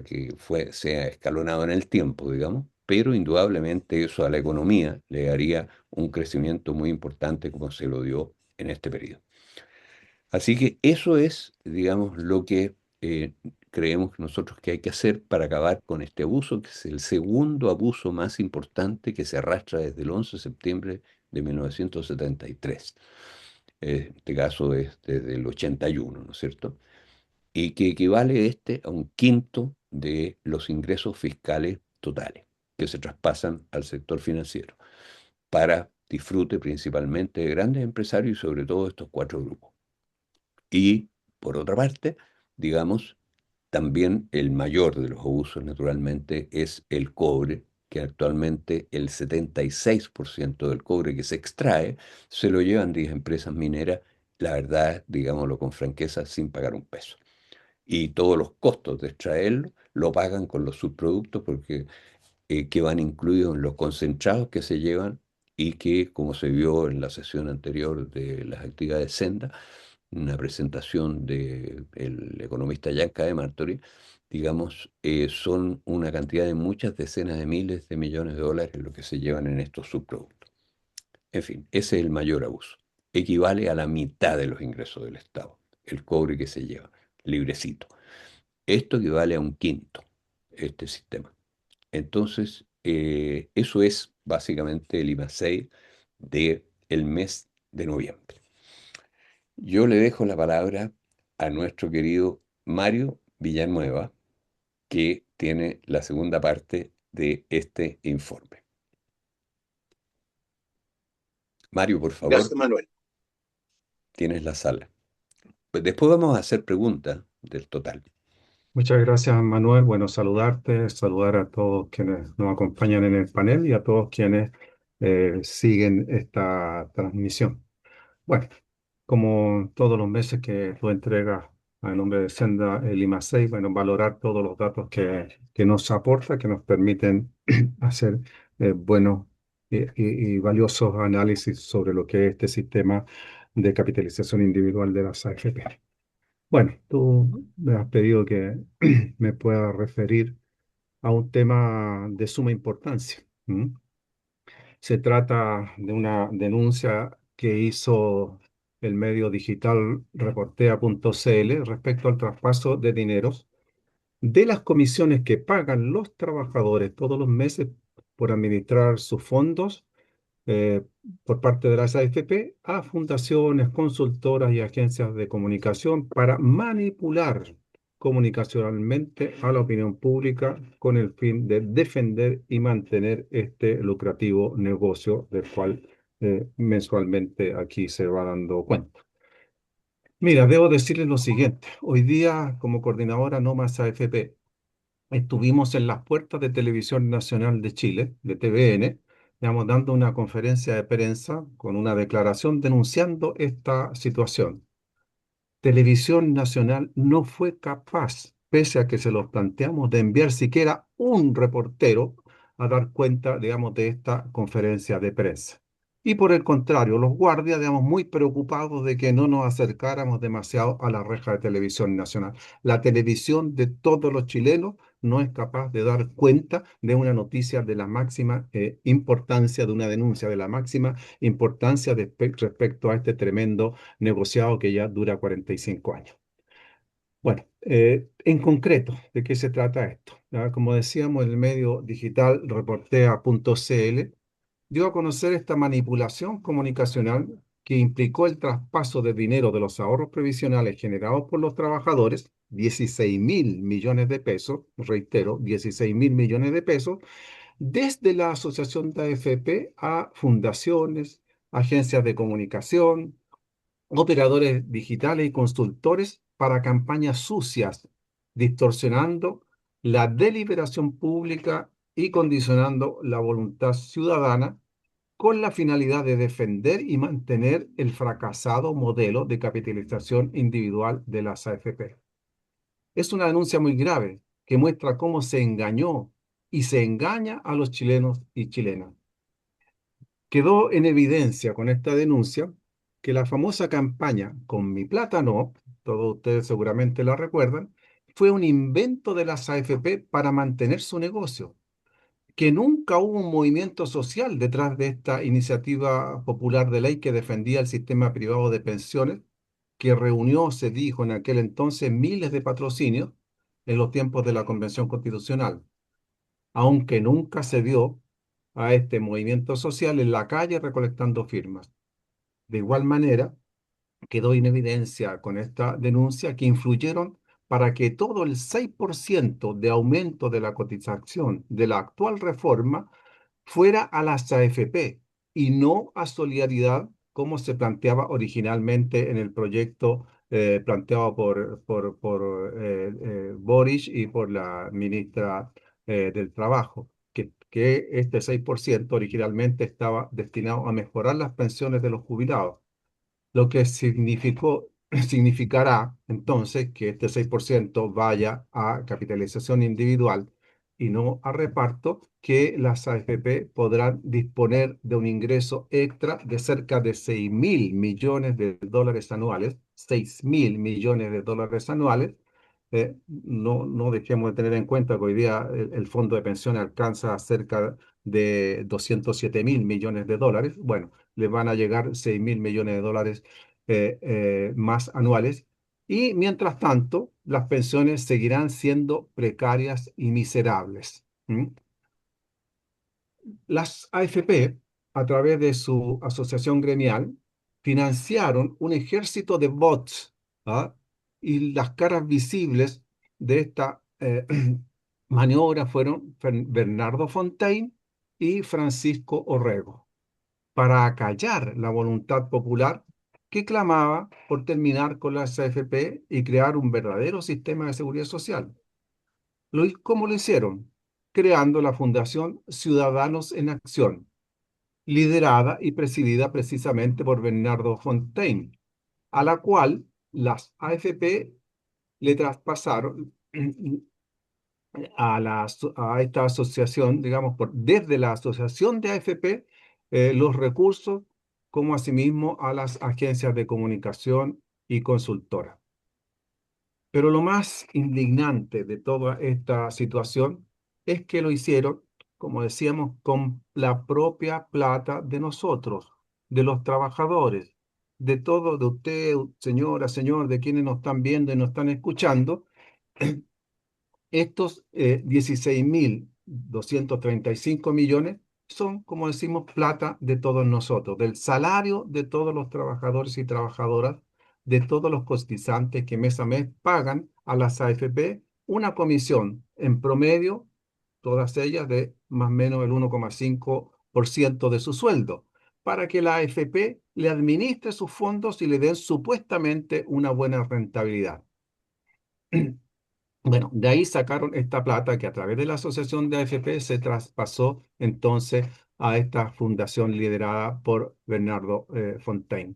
que sea escalonado en el tiempo, digamos. Pero indudablemente eso a la economía le daría un crecimiento muy importante como se lo dio en este periodo. Así que eso es, digamos, lo que creemos nosotros que hay que hacer para acabar con este abuso, que es el segundo abuso más importante que se arrastra desde el 11 de septiembre de 1973. Este caso es desde el 81, ¿no es cierto? Y que equivale este a un quinto de los ingresos fiscales totales que se traspasan al sector financiero para disfrute principalmente de grandes empresarios y sobre todo estos cuatro grupos. Y Por otra parte, digamos, también el mayor de los abusos, naturalmente, es el cobre, que actualmente el 76% del cobre que se extrae se lo llevan 10 empresas mineras, la verdad, digámoslo con franqueza, sin pagar un peso. Y todos los costos de extraerlo lo pagan con los subproductos porque que van incluidos en los concentrados que se llevan y que, como se vio en la sesión anterior de las actividades Senda, una presentación del economista Yanka de Martori, digamos, son una cantidad de muchas decenas de miles de millones de dólares lo que se llevan en estos subproductos. En fin, ese es el mayor abuso. Equivale a la mitad de los ingresos del Estado, el cobre que se lleva, librecito. Esto equivale a un quinto, este sistema. Entonces, eso es básicamente el IMA 6 del mes de noviembre. Yo le dejo la palabra a nuestro querido Mario Villanueva, que tiene la segunda parte de este informe. Mario, por favor, Gracias, Manuel. tienes la sala. Pues después vamos a hacer preguntas del total. Muchas gracias, Manuel. Bueno, saludarte, saludar a todos quienes nos acompañan en el panel y a todos quienes siguen esta transmisión. Bueno, como todos los meses que tú entregas a nombre de Senda el IMA 6, bueno, valorar todos los datos que nos aporta, que nos permiten hacer buenos y valiosos análisis sobre lo que es este sistema de capitalización individual de las AFP. Bueno, tú me has pedido que me pueda referir a un tema de suma importancia. ¿M? Se trata de una denuncia que hizo el medio digital reportea.cl respecto al traspaso de dineros de las comisiones que pagan los trabajadores todos los meses por administrar sus fondos eh, por parte de las AFP a fundaciones, consultoras y agencias de comunicación para manipular comunicacionalmente a la opinión pública con el fin de defender y mantener este lucrativo negocio del cual mensualmente aquí se va dando cuenta. Mira, debo decirles lo siguiente. Hoy día, como coordinadora No Más AFP, estuvimos en las puertas de Televisión Nacional de Chile, de TVN, digamos, dando una conferencia de prensa con una declaración denunciando esta situación. Televisión Nacional no fue capaz, pese a que se los planteamos, de enviar siquiera un reportero a dar cuenta, digamos, de esta conferencia de prensa. Y por el contrario, los guardias, digamos, muy preocupados de que no nos acercáramos demasiado a la reja de Televisión Nacional. La televisión de todos los chilenos no es capaz de dar cuenta de una noticia de la máxima importancia, de una denuncia de la máxima importancia respecto a este tremendo negociado que ya dura 45 años. Bueno, en concreto, ¿de qué se trata esto? ¿Ya? Como decíamos, el medio digital reportea.cl dio a conocer esta manipulación comunicacional que implicó el traspaso de dinero de los ahorros previsionales generados por los trabajadores, 16.000 millones de pesos, reitero, 16.000 millones de pesos, desde la Asociación de AFP a fundaciones, agencias de comunicación, operadores digitales y consultores para campañas sucias, distorsionando la deliberación pública y condicionando la voluntad ciudadana con la finalidad de defender y mantener el fracasado modelo de capitalización individual de las AFP. Es una denuncia muy grave que muestra cómo se engañó y se engaña a los chilenos y chilenas. Quedó en evidencia con esta denuncia que la famosa campaña Con mi plata no, todos ustedes seguramente la recuerdan, fue un invento de las AFP para mantener su negocio, que nunca hubo un movimiento social detrás de esta iniciativa popular de ley que defendía el sistema privado de pensiones, que reunió, se dijo en aquel entonces, miles de patrocinios en los tiempos de la Convención Constitucional, aunque nunca se vio a este movimiento social en la calle recolectando firmas. De igual manera, quedó en evidencia con esta denuncia que influyeron para que todo el 6% de aumento de la cotización de la actual reforma fuera a las AFP y no a Solidaridad, como se planteaba originalmente en el proyecto planteado por Boric y por la ministra del Trabajo, que este 6% originalmente estaba destinado a mejorar las pensiones de los jubilados, lo que significará entonces que este 6% vaya a capitalización individual y no a reparto, que las AFP podrán disponer de un ingreso extra de cerca de 6.000 millones de dólares anuales, 6.000 millones de dólares anuales. No dejemos de tener en cuenta que hoy día el fondo de pensiones alcanza cerca de 207.000 millones de dólares. Bueno, les van a llegar 6.000 millones de dólares más anuales. Y mientras tanto, las pensiones seguirán siendo precarias y miserables. ¿Mm? Las AFP, a través de su asociación gremial, financiaron un ejército de bots, ¿ah? Y las caras visibles de esta maniobra fueron Bernardo Fontaine y Francisco Orrego, para acallar la voluntad popular que clamaba por terminar con las AFP y crear un verdadero sistema de seguridad social. ¿Cómo lo hicieron? Creando la Fundación Ciudadanos en Acción, liderada y presidida precisamente por Bernardo Fontaine, a la cual las AFP le traspasaron a esta asociación, digamos, desde la asociación de AFP, los recursos, como asimismo a las agencias de comunicación y consultoras. Pero lo más indignante de toda esta situación es que lo hicieron, como decíamos, con la propia plata de nosotros, de los trabajadores, de todo, de usted, señora, señor, de quienes nos están viendo y nos están escuchando. Estos 16.235 millones son, como decimos, plata de todos nosotros, del salario de todos los trabajadores y trabajadoras, de todos los cotizantes que mes a mes pagan a las AFP una comisión en promedio, todas ellas de más o menos el 1,5% de su sueldo, para que la AFP le administre sus fondos y le den supuestamente una buena rentabilidad. Bueno, de ahí sacaron esta plata que a través de la asociación de AFP se traspasó entonces a esta fundación liderada por Bernardo Fontaine.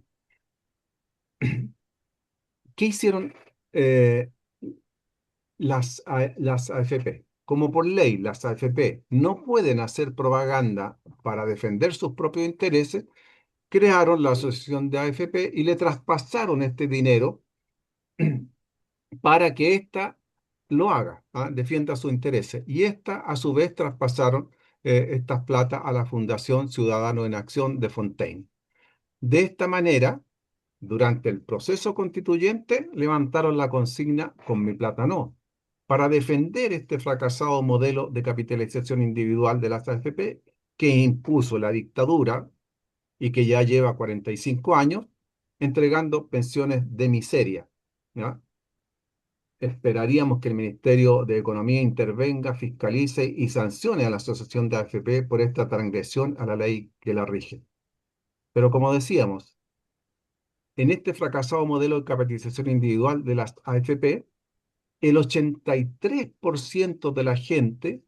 ¿Qué hicieron eh, las AFP? Como por ley las AFP no pueden hacer propaganda para defender sus propios intereses, crearon la asociación de AFP y le traspasaron este dinero para que ésta lo haga, ¿ah? Defienda sus intereses. Y esta, a su vez, traspasaron estas plata a la Fundación Ciudadano en Acción de Fontaine. De esta manera, durante el proceso constituyente, levantaron la consigna "con mi plata no", para defender este fracasado modelo de capitalización individual de las AFP que impuso la dictadura y que ya lleva 45 años, entregando pensiones de miseria, ¿ya? Esperaríamos que el Ministerio de Economía intervenga, fiscalice y sancione a la Asociación de AFP por esta transgresión a la ley que la rige. Pero como decíamos, en este fracasado modelo de capitalización individual de las AFP, el 83% de la gente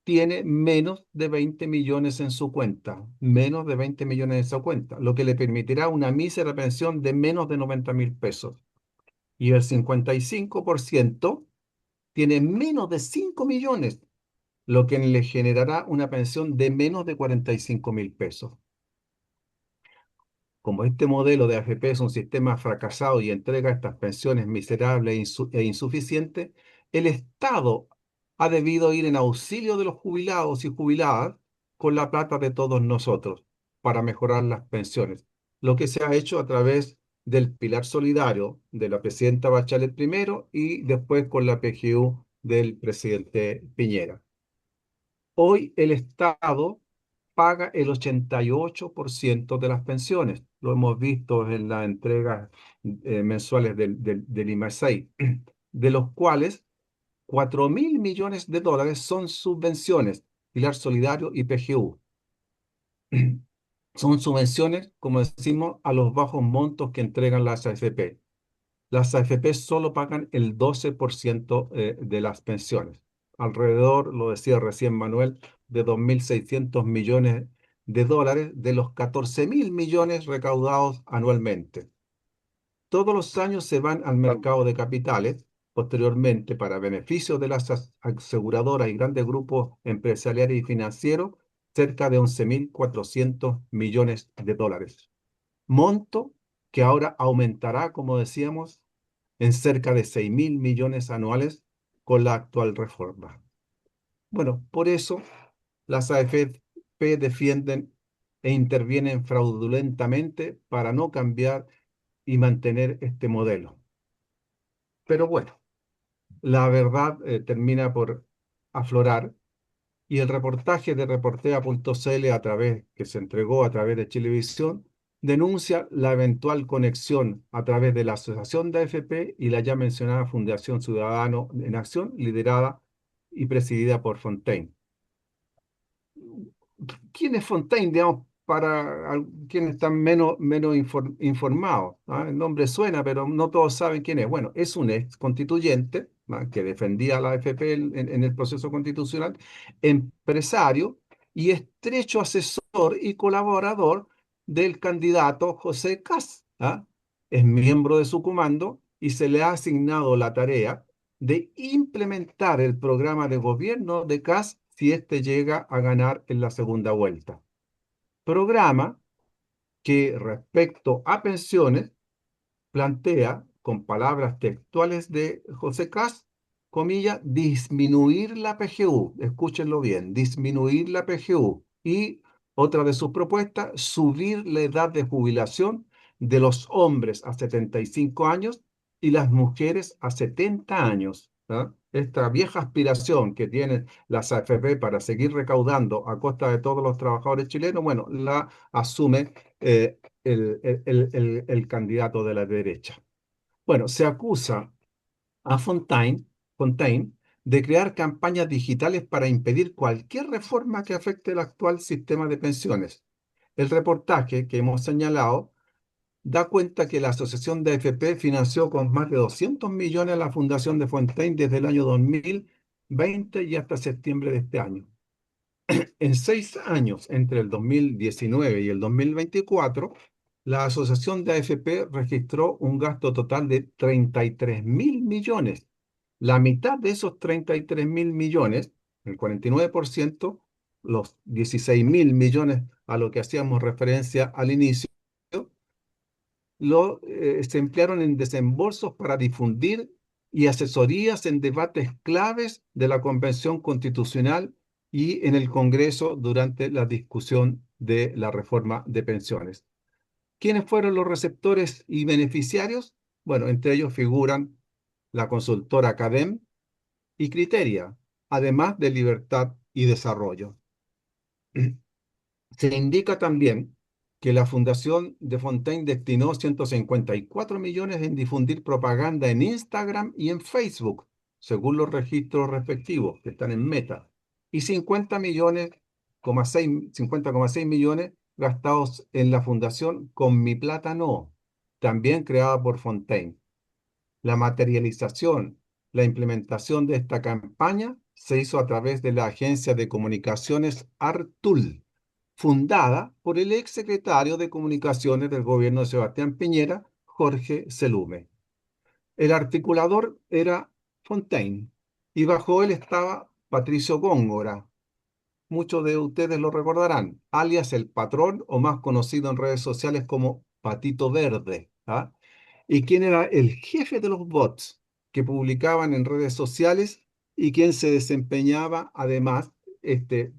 tiene menos de 20 millones en su cuenta, menos de 20 millones en su cuenta, lo que le permitirá una mísera pensión de menos de 90.000 pesos. Y el 55% tiene menos de 5 millones, lo que le generará una pensión de menos de 45.000 pesos. Como este modelo de AFP es un sistema fracasado y entrega estas pensiones miserables e insuficientes, el Estado ha debido ir en auxilio de los jubilados y jubiladas con la plata de todos nosotros para mejorar las pensiones, lo que se ha hecho a través del Pilar Solidario de la presidenta Bachelet primero y después con la PGU del presidente Piñera. Hoy el Estado paga el 88% de las pensiones. Lo hemos visto en las entregas mensuales del IMASEI, de los cuales 4.000 millones de dólares son subvenciones, Pilar Solidario y PGU. Son subvenciones, como decimos, a los bajos montos que entregan las AFP. las AFP solo pagan el 12% de las pensiones. Alrededor, lo decía recién Manuel, de 2.600 millones de dólares de los 14.000 millones recaudados anualmente. Todos los años se van al mercado de capitales, posteriormente, para beneficio de las aseguradoras y grandes grupos empresariales y financieros, cerca de 11.400 millones de dólares. Monto que ahora aumentará, como decíamos, en cerca de 6.000 millones anuales con la actual reforma. Bueno, por eso las AFP defienden e intervienen fraudulentamente para no cambiar y mantener este modelo. Pero bueno, la verdad termina por aflorar y el reportaje de reportea.cl que se entregó a través de Chilevisión denuncia la eventual conexión a través de la Asociación de AFP y la ya mencionada Fundación Ciudadano en Acción, liderada y presidida por Fontaine. ¿Quién es Fontaine, digamos, para quienes están menos informados? ¿Ah? El nombre suena, pero no todos saben quién es. Bueno, es un ex constituyente, ¿ah?, que defendía a la AFP en el proceso constitucional, empresario y estrecho asesor y colaborador del candidato José Kast. ¿Ah? Es miembro de su comando y se le ha asignado la tarea de implementar el programa de gobierno de Kast si éste llega a ganar en la segunda vuelta. Programa que respecto a pensiones plantea, con palabras textuales de José Kast, comilla, disminuir la PGU, escúchenlo bien, disminuir la PGU. Y otra de sus propuestas, subir la edad de jubilación de los hombres a 75 años y las mujeres a 70 años. ¿Ah? Esta vieja aspiración que tienen las AFP para seguir recaudando a costa de todos los trabajadores chilenos, bueno, la asume el candidato de la derecha. Bueno, se acusa a Fontaine de crear campañas digitales para impedir cualquier reforma que afecte el actual sistema de pensiones. El reportaje que hemos señalado da cuenta que la Asociación de AFP financió con más de 200 millones a la Fundación de Fontaine desde el año 2020 y hasta septiembre de este año. En 6 años, entre el 2019 y el 2024, la Asociación de AFP registró un gasto total de 33.000 millones. La mitad de esos 33.000 millones, el 49%, los 16.000 millones a lo que hacíamos referencia al inicio, se emplearon en desembolsos para difundir y asesorías en debates claves de la Convención Constitucional y en el Congreso durante la discusión de la reforma de pensiones. ¿Quiénes fueron los receptores y beneficiarios? Bueno, entre ellos figuran la consultora Cadem y Criteria, además de Libertad y Desarrollo. Se indica también que la Fundación de Fontaine destinó 154 millones en difundir propaganda en Instagram y en Facebook, según los registros respectivos que están en Meta, y 50,6 millones gastados en la Fundación Con Mi Plata No, también creada por Fontaine. La materialización, la implementación de esta campaña se hizo a través de la agencia de comunicaciones Artul, fundada por el exsecretario de Comunicaciones del gobierno de Sebastián Piñera, Jorge Selume. El articulador era Fontaine y bajo él estaba Patricio Góngora. Muchos de ustedes lo recordarán, alias el patrón o más conocido en redes sociales como Patito Verde. ¿Ah? Y quien era el jefe de los bots que publicaban en redes sociales y quien se desempeñaba además eh,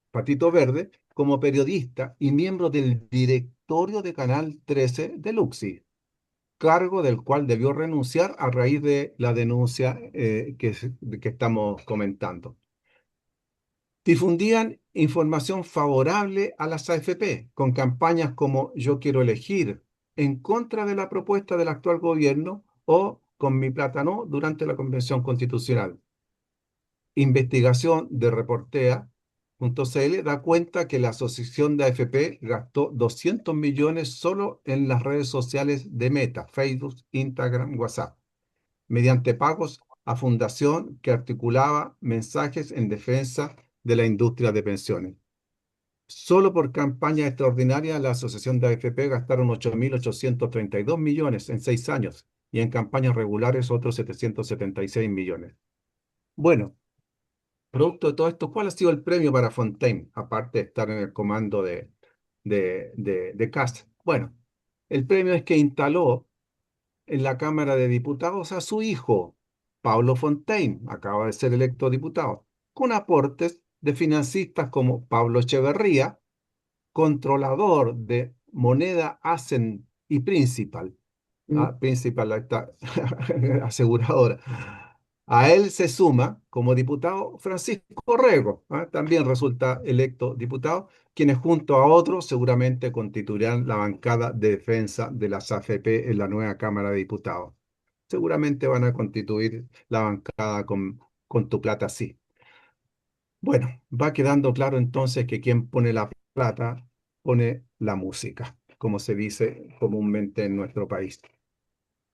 Patito Verde, como periodista y miembro del directorio de Canal 13 de Luxi, cargo del cual debió renunciar a raíz de la denuncia que estamos comentando. Difundían información favorable a las AFP, con campañas como Yo quiero elegir, en contra de la propuesta del actual gobierno, o Con mi plata no durante la Convención Constitucional. Investigación de Reportea da cuenta que la asociación de AFP gastó 200 millones solo en las redes sociales de Meta, Facebook, Instagram, WhatsApp, mediante pagos a fundación que articulaba mensajes en defensa de la industria de pensiones. Solo por campañas extraordinarias, la asociación de AFP gastaron 8.832 millones en 6 años y en campañas regulares otros 776 millones. Bueno, producto de todo esto, ¿cuál ha sido el premio para Fontaine, aparte de estar en el comando de Cast? Bueno, el premio es que instaló en la Cámara de Diputados a su hijo, Pablo Fontaine, acaba de ser electo diputado, con aportes de financistas como Pablo Echeverría, controlador de Moneda, Asen y Principal. Principal, esta aseguradora. A él se suma como diputado Francisco Rego, también resulta electo diputado, quienes junto a otros seguramente constituirán la bancada de defensa de las AFP en la nueva Cámara de Diputados. Seguramente van a constituir la bancada con tu plata, sí. Bueno, va quedando claro entonces que quien pone la plata pone la música, como se dice comúnmente en nuestro país.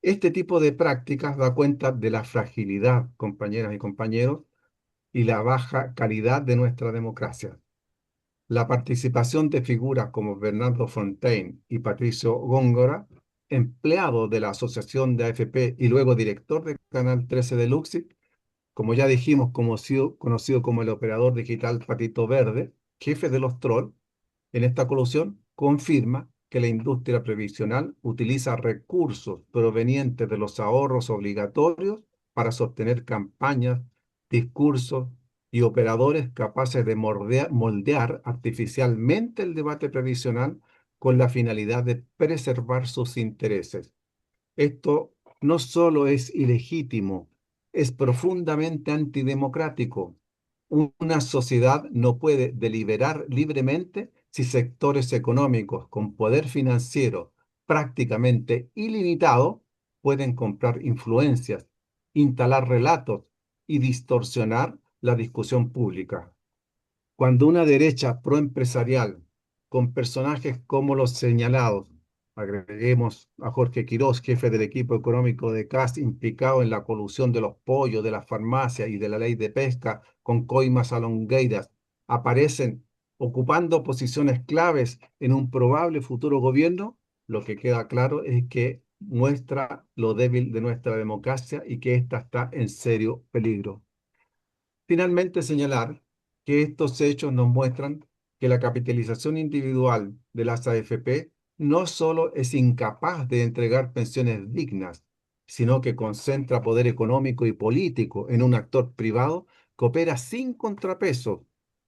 Este tipo de prácticas da cuenta de la fragilidad, compañeras y compañeros, y la baja calidad de nuestra democracia. La participación de figuras como Bernardo Fontaine y Patricio Góngora, empleado de la Asociación de AFP y luego director de Canal 13 de Luxi, como ya dijimos, conocido como el operador digital Patito Verde, jefe de los trolls, en esta colusión confirma que la industria previsional utiliza recursos provenientes de los ahorros obligatorios para sostener campañas, discursos y operadores capaces de moldear artificialmente el debate previsional con la finalidad de preservar sus intereses. Esto no solo es ilegítimo, es profundamente antidemocrático. Una sociedad no puede deliberar libremente si sectores económicos con poder financiero prácticamente ilimitado pueden comprar influencias, instalar relatos y distorsionar la discusión pública. Cuando una derecha proempresarial, con personajes como los señalados, agreguemos a Jorge Quirós, jefe del equipo económico de CAS, implicado en la colusión de los pollos, de las farmacias y de la ley de pesca con coimas alongueiras, aparecen ocupando posiciones claves en un probable futuro gobierno, lo que queda claro es que muestra lo débil de nuestra democracia y que ésta está en serio peligro. Finalmente, señalar que estos hechos nos muestran que la capitalización individual de las AFP no solo es incapaz de entregar pensiones dignas, sino que concentra poder económico y político en un actor privado que opera sin contrapeso,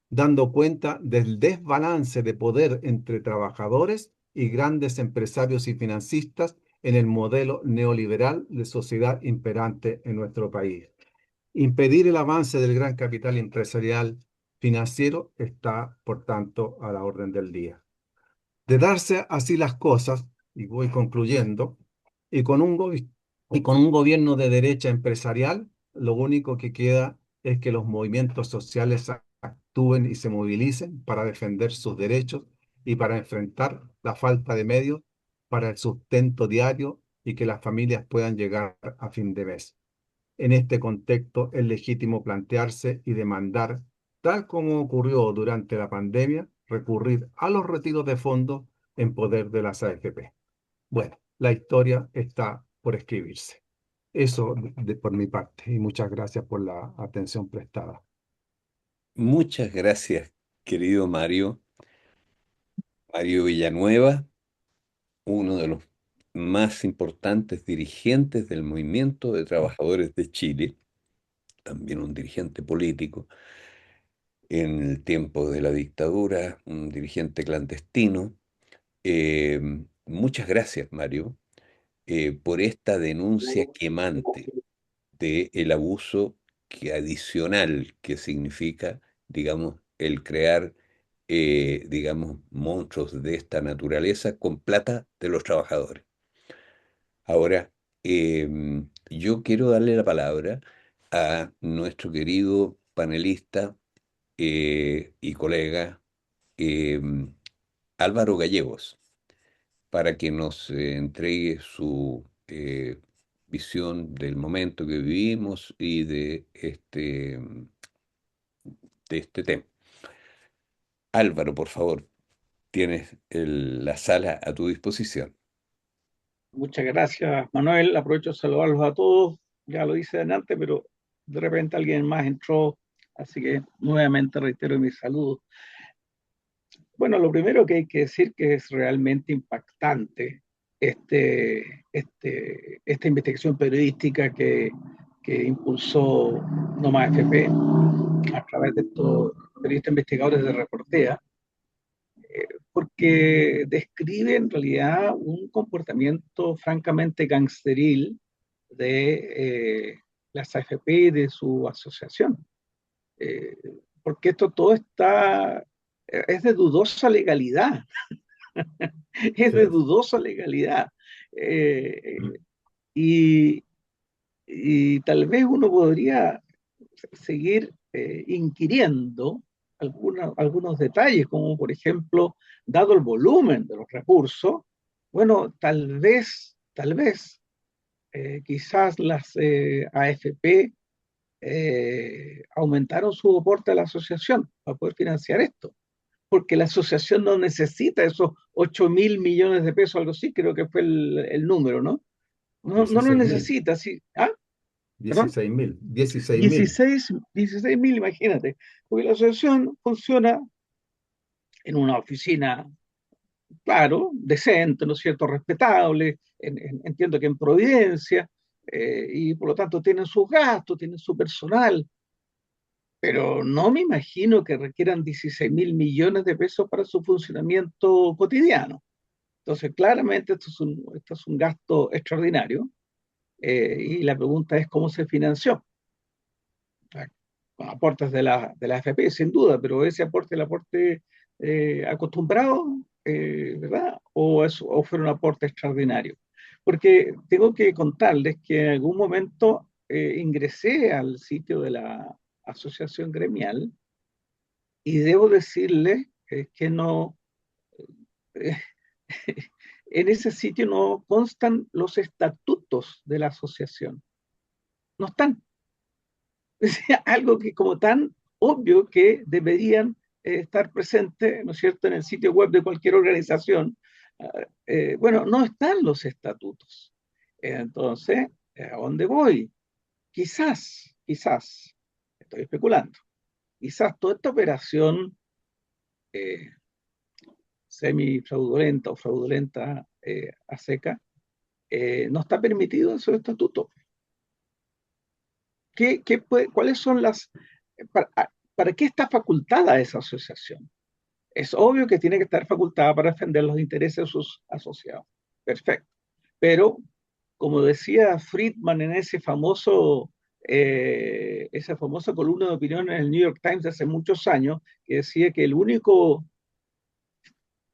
dando cuenta del desbalance de poder entre trabajadores y grandes empresarios y financistas en el modelo neoliberal de sociedad imperante en nuestro país. Impedir el avance del gran capital empresarial financiero está, por tanto, a la orden del día. De darse así las cosas, y voy concluyendo, y con un gobierno de derecha empresarial, lo único que queda es que los movimientos sociales actúen y se movilicen para defender sus derechos y para enfrentar la falta de medios para el sustento diario y que las familias puedan llegar a fin de mes. En este contexto es legítimo plantearse y demandar, tal como ocurrió durante la pandemia, recurrir a los retiros de fondos en poder de las AFP. Bueno, la historia está por escribirse. Eso por mi parte y muchas gracias por la atención prestada. Muchas gracias, querido Mario. Mario Villanueva, uno de los más importantes dirigentes del movimiento de trabajadores de Chile, también un dirigente político en el tiempo de la dictadura, un dirigente clandestino. Eh, Muchas gracias, Mario, por esta denuncia quemante del abuso adicional que significa, digamos, el crear, digamos, monstruos de esta naturaleza con plata de los trabajadores. Ahora, yo quiero darle la palabra a nuestro querido panelista y colega eh, Álvaro Gallegos para que nos entregue su visión del momento que vivimos y de este tema. Álvaro, por favor, tienes la sala a tu disposición. Muchas gracias, Manuel. Aprovecho de saludarlos a todos. Ya lo hice antes, pero de repente alguien más entró, así que nuevamente reitero mis saludos. Bueno, lo primero que hay que decir que es realmente impactante esta investigación periodística que impulsó Noma FP a través de estos periodistas investigadores de Reportea, porque describe en realidad un comportamiento francamente gangsteril de las AFP y de su asociación. Eh, porque esto todo es de dudosa legalidad, es de Sí. dudosa legalidad. Eh, y, y tal vez uno podría seguir inquiriendo algunos detalles, como por ejemplo, dado el volumen de los recursos, bueno, quizás las AFP aumentaron su aporte a la asociación para poder financiar esto, porque la asociación no necesita esos 8.000 millones de pesos, algo así, creo que fue el número, ¿no? No lo 16.000, necesita, sí. Ah, perdón. 16.000, 16.000. 16.000, imagínate, porque la asociación funciona en una oficina, claro, decente, ¿no es cierto?, respetable, entiendo que en Providencia, y por lo tanto tienen sus gastos, tienen su personal, pero no me imagino que requieran 16.000 millones de pesos para su funcionamiento cotidiano. Entonces, claramente esto es un gasto extraordinario, y la pregunta es cómo se financió. Con aportes de la AFP, sin duda, pero ese aporte, el aporte acostumbrado, ¿verdad? O fue un aporte extraordinario. Porque tengo que contarles que en algún momento ingresé al sitio de la asociación gremial y debo decirles que no, eh, en ese sitio no constan los estatutos de la asociación. No están. Algo que como tan obvio que deberían estar presentes, ¿no es cierto?, en el sitio web de cualquier organización. Bueno, no están los estatutos. Entonces, ¿a dónde voy? Quizás, estoy especulando, quizás toda esta operación eh, semi-fraudulenta o fraudulenta a seca no está permitido en su estatuto. ¿Cuáles son para, ¿Para qué está facultada esa asociación? Es obvio que tiene que estar facultada para defender los intereses de sus asociados. Perfecto. Pero, como decía Friedman en esa famosa columna de opinión en el New York Times de hace muchos años, que decía que el único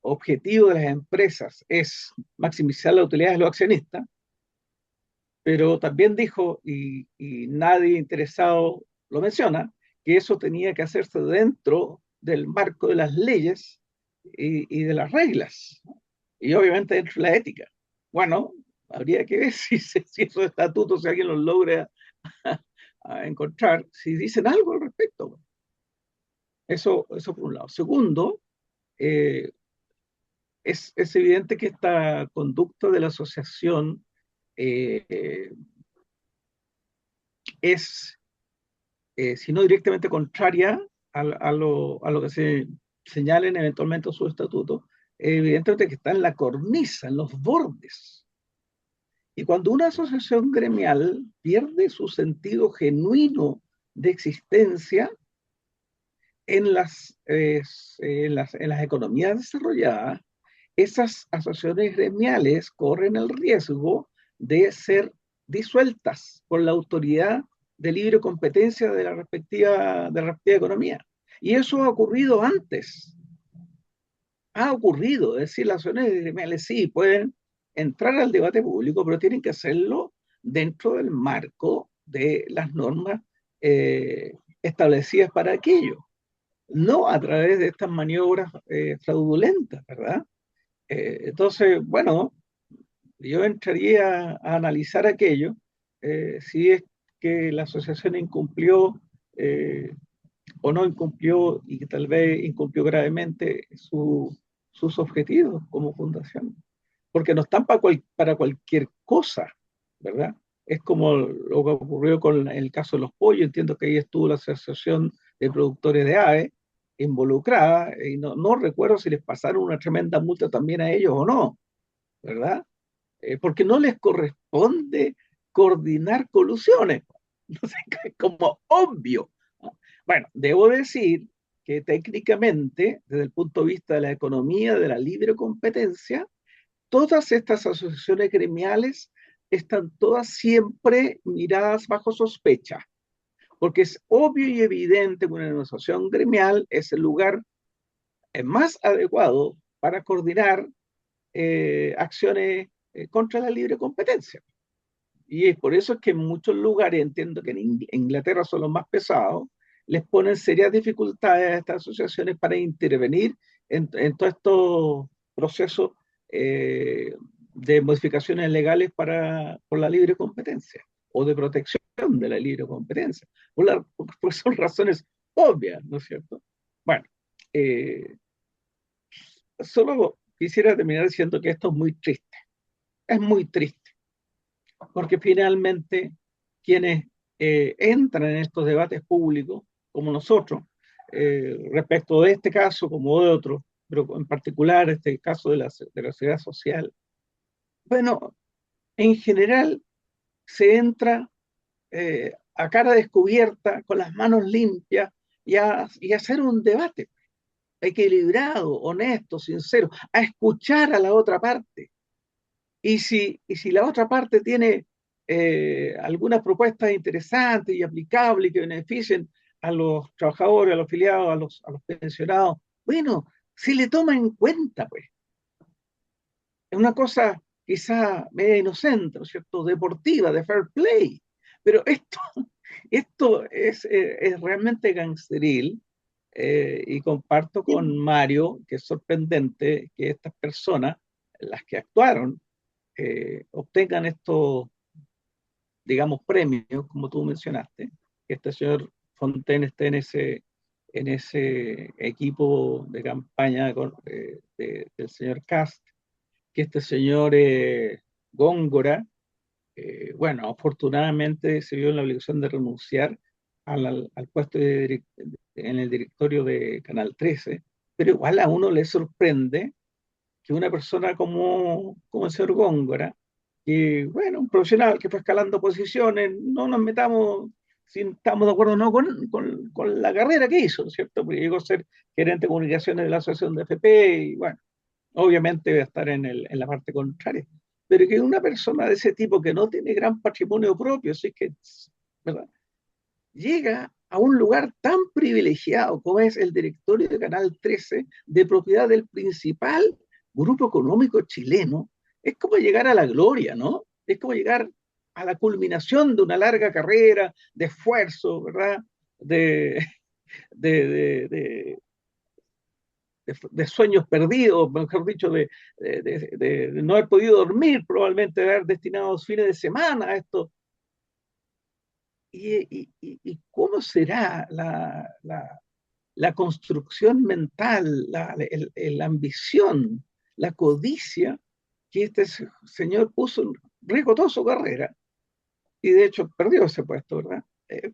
objetivo de las empresas es maximizar la utilidad de los accionistas, pero también dijo, y nadie interesado lo menciona, que eso tenía que hacerse dentro del marco de las leyes y de las reglas, y obviamente dentro de la ética. Bueno, habría que ver si esos estatutos, si alguien los logra a encontrar, si dicen algo al respecto. Eso por un lado. Segundo, eh, es evidente que esta conducta de la asociación es si no directamente contraria a lo que se señalen eventualmente sus estatutos, evidentemente que está en la cornisa, en los bordes. Y cuando una asociación gremial pierde su sentido genuino de existencia en las economías desarrolladas, esas asociaciones gremiales corren el riesgo de ser disueltas por la autoridad de libre competencia de la respectiva economía. Y eso ha ocurrido antes. Ha ocurrido, es decir, las asociaciones gremiales sí pueden entrar al debate público, pero tienen que hacerlo dentro del marco de las normas establecidas para aquello. no a través de estas maniobras fraudulentas, ¿verdad? Entonces, bueno, yo entraría a analizar aquello, si es que la asociación incumplió eh, o no incumplió y que tal vez incumplió gravemente sus objetivos como fundación. Porque no están para cualquier cosa, ¿verdad? Es como lo que ocurrió con el caso de los pollos. Entiendo que ahí estuvo la Asociación de Productores de Aves involucrada, y no recuerdo si les pasaron una tremenda multa también a ellos o no, ¿verdad? Porque no les corresponde coordinar colusiones. Entonces, es como obvio. Bueno, debo decir que técnicamente, desde el punto de vista de la economía, de la libre competencia, todas estas asociaciones gremiales están todas siempre miradas bajo sospecha, porque es obvio y evidente que una asociación gremial es el lugar más adecuado para coordinar acciones contra la libre competencia. Y es por eso es que en muchos lugares, entiendo que en Inglaterra son los más pesados, les ponen serias dificultades a estas asociaciones para intervenir en todos estos procesos eh, de modificaciones legales por la libre competencia o de protección de la libre competencia. Por son razones obvias, ¿no es cierto? Bueno, eh, solo quisiera terminar diciendo que esto es muy triste, porque finalmente quienes entran en estos debates públicos, como nosotros, respecto de este caso como de otros, pero en particular este caso de la seguridad social, bueno, en general se entra a cara descubierta, con las manos limpias, y a hacer un debate equilibrado, honesto, sincero, a escuchar a la otra parte. Y si la otra parte tiene algunas propuestas interesantes y aplicables que beneficien a los trabajadores, a los afiliados, a los pensionados, bueno, si le toma en cuenta, pues. Es una cosa quizá media inocente, ¿no es cierto?, deportiva, de fair play. Pero esto es realmente gangsteril, y comparto con Mario que es sorprendente que estas personas, las que actuaron, obtengan estos, digamos, premios, como tú mencionaste, que este señor Fontaine esté en ese equipo de campaña del señor Cast, que este señor Góngora, bueno, afortunadamente se vio en la obligación de renunciar al puesto en el directorio de Canal 13, pero igual a uno le sorprende que una persona como el señor Góngora, que, bueno, un profesional que fue escalando posiciones, no nos metamos si estamos de acuerdo o no con la carrera que hizo, ¿no es cierto? Porque llegó a ser gerente de comunicaciones de la Asociación de FP y, bueno, obviamente va a estar en la parte contraria. Pero que una persona de ese tipo que no tiene gran patrimonio propio, así que, ¿verdad?, llega a un lugar tan privilegiado como es el directorio de Canal 13, de propiedad del principal grupo económico chileno. Es como llegar a la gloria, ¿no? Es como llegar a la culminación de una larga carrera, de esfuerzo, ¿verdad? De, de, de, de, de sueños perdidos, mejor dicho, de no haber podido dormir, probablemente de haber destinado fines de semana a esto. ¿Y cómo será la construcción mental, la ambición, la codicia que este señor puso en riesgo toda su carrera? Y de hecho perdió ese puesto, ¿verdad?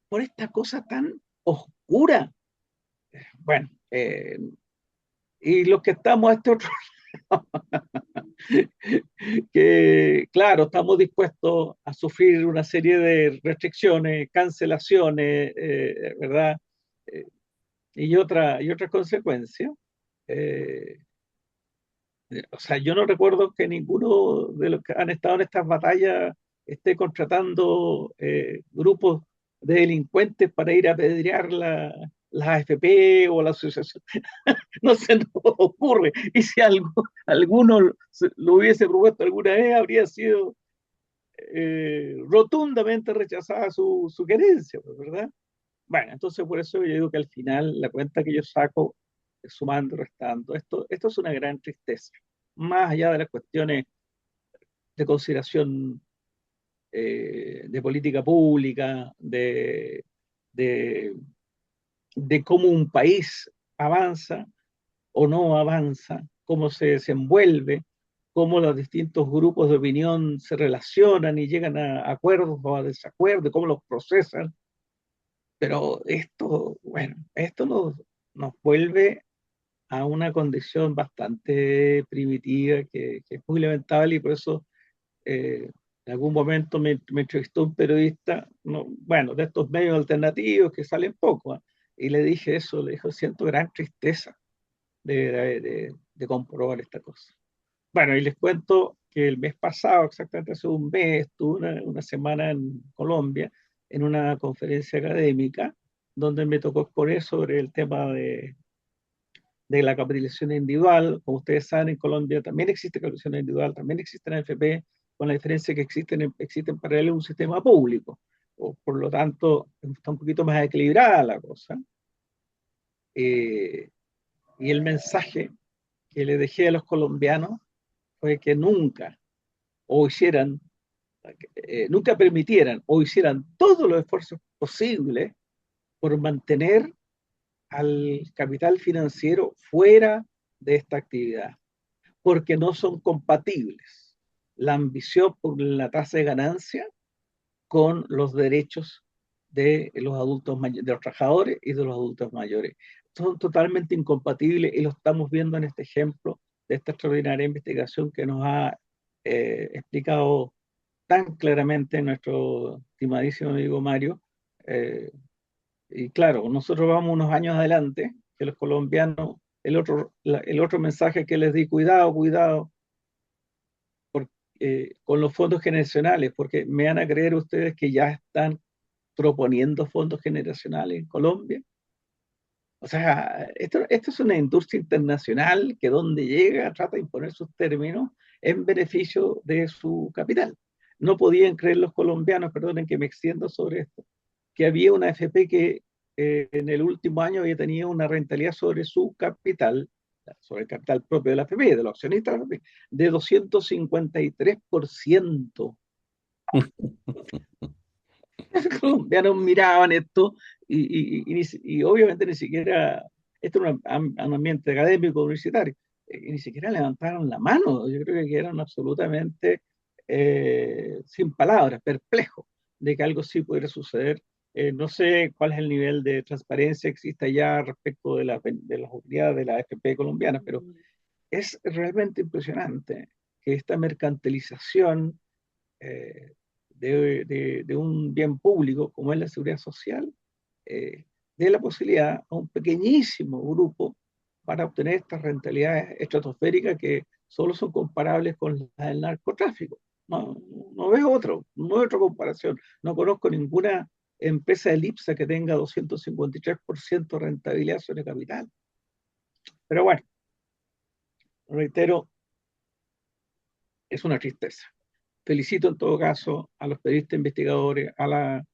Por esta cosa tan oscura. Bueno, y los que estamos a este otro que, claro, estamos dispuestos a sufrir una serie de restricciones, cancelaciones, ¿verdad? Eh, y otras consecuencias. Eh, o sea, yo no recuerdo que ninguno de los que han estado en estas batallas esté contratando grupos de delincuentes para ir a apedrear las AFP o la asociación. No se nos ocurre. Y si alguno lo hubiese propuesto alguna vez, habría sido rotundamente rechazada su querencia, ¿verdad? Bueno, entonces por eso yo digo que al final la cuenta que yo saco, sumando y restando, esto es una gran tristeza. Más allá de las cuestiones de consideración de política pública, de, de cómo un país avanza o no avanza, cómo se desenvuelve, cómo los distintos grupos de opinión se relacionan y llegan a acuerdos o a desacuerdos, cómo los procesan. Pero esto, bueno, esto nos vuelve a una condición bastante primitiva que es muy lamentable y por eso en algún momento me entrevistó un periodista, no, bueno, de estos medios alternativos que salen poco, ¿ah? Y le dije eso, le dijo, siento gran tristeza de comprobar esta cosa. Bueno, y les cuento que el mes pasado, exactamente hace un mes, estuve una semana en Colombia en una conferencia académica donde me tocó exponer sobre el tema de la capitalización individual. Como ustedes saben, en Colombia también existe capitalización individual, también existen AFP, con la diferencia que existen paralelo un sistema público. Por lo tanto, está un poquito más equilibrada la cosa. Eh, y el mensaje que le dejé a los colombianos fue que nunca o hicieran, nunca permitieran o hicieran todos los esfuerzos posibles por mantener al capital financiero fuera de esta actividad, porque no son compatibles la ambición por la tasa de ganancia con los derechos de los adultos mayores, de los trabajadores y de los adultos mayores. Son totalmente incompatibles y lo estamos viendo en este ejemplo de esta extraordinaria investigación que nos ha explicado tan claramente nuestro estimadísimo amigo Mario. Eh, y claro, nosotros vamos unos años adelante que los colombianos. El otro mensaje que les di, cuidado, cuidado con los fondos generacionales, porque me van a creer ustedes que ya están proponiendo fondos generacionales en Colombia. O sea, esto es una industria internacional que donde llega trata de imponer sus términos en beneficio de su capital. No podían creer los colombianos, perdonen que me extiendo sobre esto, que había una AFP que en el último año había tenido una rentabilidad sobre su capital, sobre el capital propio de la AFP, de los accionistas de la AFP, de 253%. Los colombianos miraban esto y obviamente ni siquiera, esto era un ambiente académico universitario, y ni siquiera levantaron la mano. Yo creo que quedaron absolutamente sin palabras, perplejos de que algo sí pudiera suceder. No sé cuál es el nivel de transparencia que existe allá respecto de las utilidades de la AFP colombiana, pero es realmente impresionante que esta mercantilización eh, de un bien público como es la seguridad social, dé la posibilidad a un pequeñísimo grupo para obtener estas rentabilidades estratosféricas que solo son comparables con las del narcotráfico. No, no veo no veo otra comparación. No conozco ninguna empresa de IPSA que tenga 253% de rentabilidad sobre capital. Pero bueno, reitero, es una tristeza. Felicito en todo caso a los periodistas investigadores, a la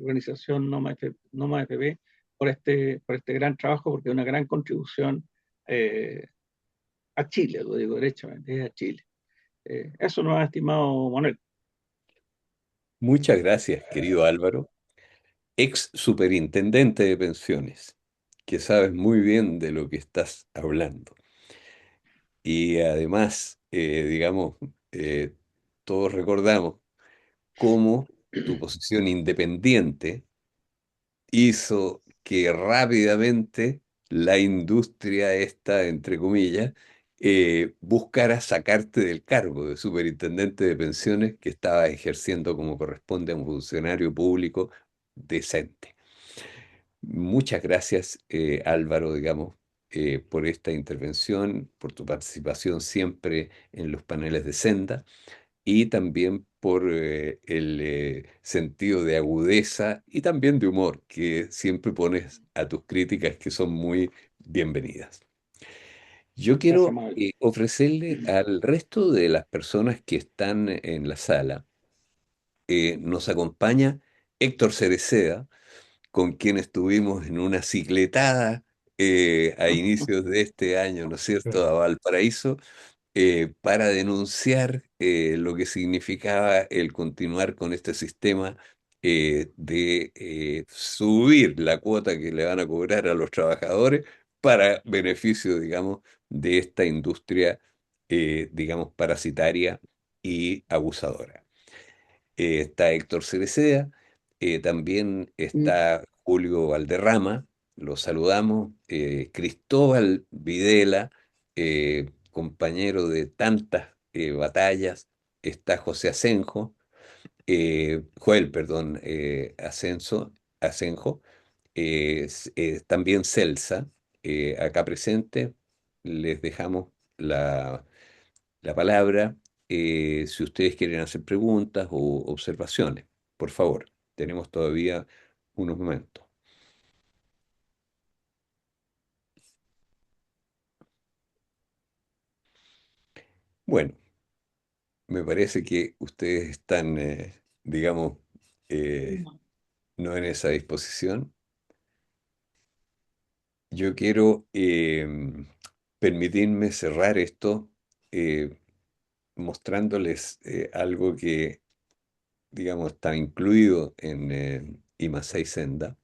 organización Noma FP por este gran trabajo, porque es una gran contribución a Chile, lo digo derechamente, es a Chile. Eso nos ha estimado Manuel. Muchas gracias, querido Álvaro, ex superintendente de pensiones, que sabes muy bien de lo que estás hablando. Y además, digamos, todos recordamos cómo tu posición independiente hizo que rápidamente la industria esta, entre comillas, buscara sacarte del cargo de superintendente de pensiones que estaba ejerciendo como corresponde a un funcionario público decente. Muchas gracias, Álvaro, digamos, por esta intervención, por tu participación siempre en los paneles de Senda y también por el sentido de agudeza y también de humor que siempre pones a tus críticas que son muy bienvenidas. Yo Gracias, quiero Manuel. ofrecerle al resto de las personas que están en la sala, nos acompaña Héctor Cereceda, con quien estuvimos en una cicletada a inicios de este año, ¿no es cierto?, a Valparaíso, para denunciar lo que significaba el continuar con este sistema de subir la cuota que le van a cobrar a los trabajadores para beneficio, digamos, de esta industria, digamos, parasitaria y abusadora. Está Héctor Cereceda, también Mm, está Julio Valderrama, lo saludamos, Cristóbal Videla, compañero de tantas batallas, está José Asenjo, Joel, perdón, Asenjo, también Celsa, acá presente, les dejamos la palabra si ustedes quieren hacer preguntas o observaciones. Por favor, tenemos todavía unos momentos. Bueno, me parece que ustedes están, digamos, eh, no. no en esa disposición. Yo quiero permitirme cerrar esto eh, mostrándoles algo que, digamos, está incluido en IMA6 Senda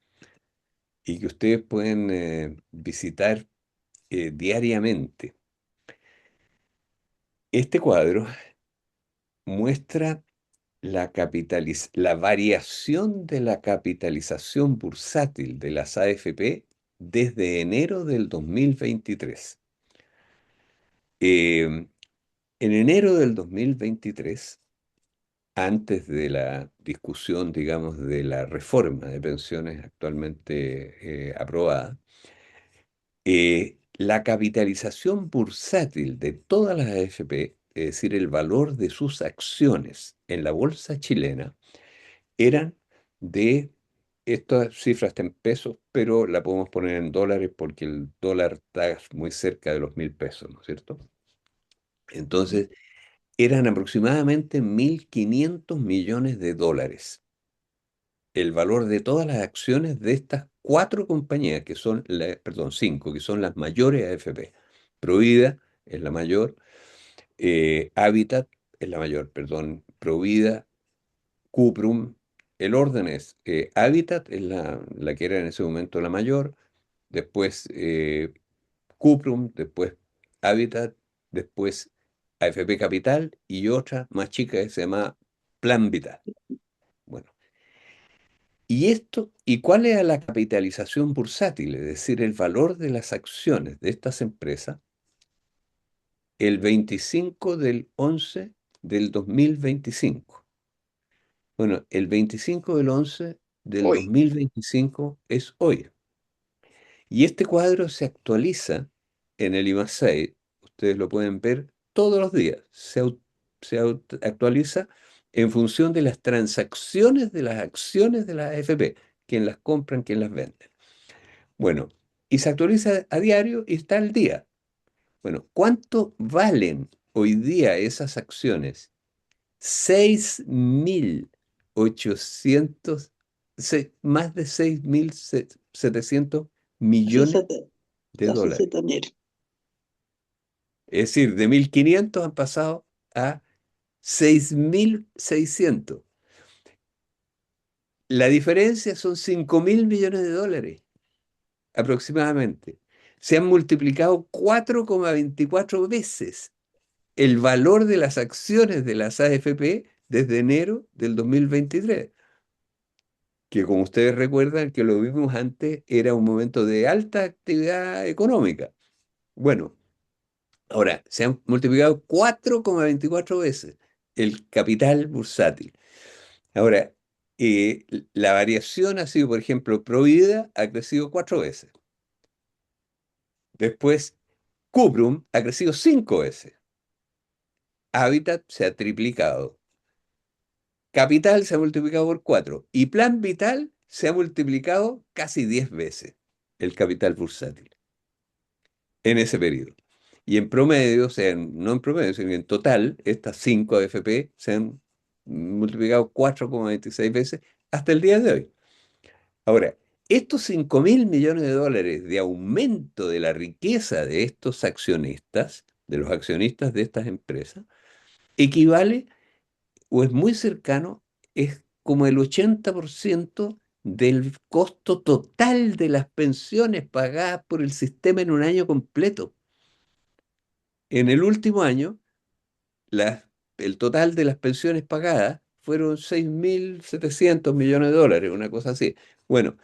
y que ustedes pueden visitar diariamente. Este cuadro muestra la variación de la capitalización bursátil de las AFP desde enero del 2023. En enero del 2023, antes de la discusión, digamos, de la reforma de pensiones actualmente aprobada, la capitalización bursátil de todas las AFP, es decir, el valor de sus acciones en la bolsa chilena, eran de, estas cifras están en pesos, pero la podemos poner en dólares porque el dólar está muy cerca de los 1.000 pesos, ¿no es cierto? Entonces, eran aproximadamente 1.500 millones de dólares el valor de todas las acciones de estas cuatro compañías, que son, perdón, cinco, que son las mayores AFP. Provida es la mayor, Habitat es la mayor, perdón, Provida, Cuprum, el orden es, Habitat es la que era en ese momento la mayor, después Cuprum, después Habitat, después AFP Capital y otra más chica que se llama Plan Vital. Bueno, ¿y cuál era la capitalización bursátil? Es decir, el valor de las acciones de estas empresas el 25 del 11 del 2025. Bueno, el 25 del 11 del Hoy. 2025 es hoy. Y este cuadro se actualiza en el IMA6. Ustedes lo pueden ver todos los días. Actualiza en función de las transacciones de las acciones de la AFP, quién las compran, quién las vende. Bueno, y se actualiza a diario y está al día. Bueno, ¿cuánto valen hoy día esas acciones? 6.800, más de 6.700 Casi millones se te, de casi se dólares. te mira. Es decir, de 1.500 han pasado a 6.600. La diferencia son 5.000 millones de dólares, aproximadamente. Se han multiplicado 4,24 veces el valor de las acciones de las AFP desde enero del 2023, que como ustedes recuerdan que lo vimos antes, era un momento de alta actividad económica. Bueno, ahora se han multiplicado 4,24 veces el capital bursátil. Ahora, la variación ha sido, por ejemplo, Provida ha crecido 4 veces. Después, Cuprum ha crecido 5 veces. Habitat se ha triplicado. Capital se ha multiplicado por 4 y Plan Vital se ha multiplicado casi 10 veces el capital bursátil en ese periodo. Y en promedio, o sea, no en promedio, sino en total, estas 5 AFP se han multiplicado 4,26 veces hasta el día de hoy. Ahora, estos 5.000 millones de dólares de aumento de la riqueza de estos accionistas, de los accionistas de estas empresas, equivale o es muy cercano, es como el 80% del costo total de las pensiones pagadas por el sistema en un año completo. En el último año, las- el total de las pensiones pagadas fueron 6.700 millones de dólares, una cosa así. Bueno,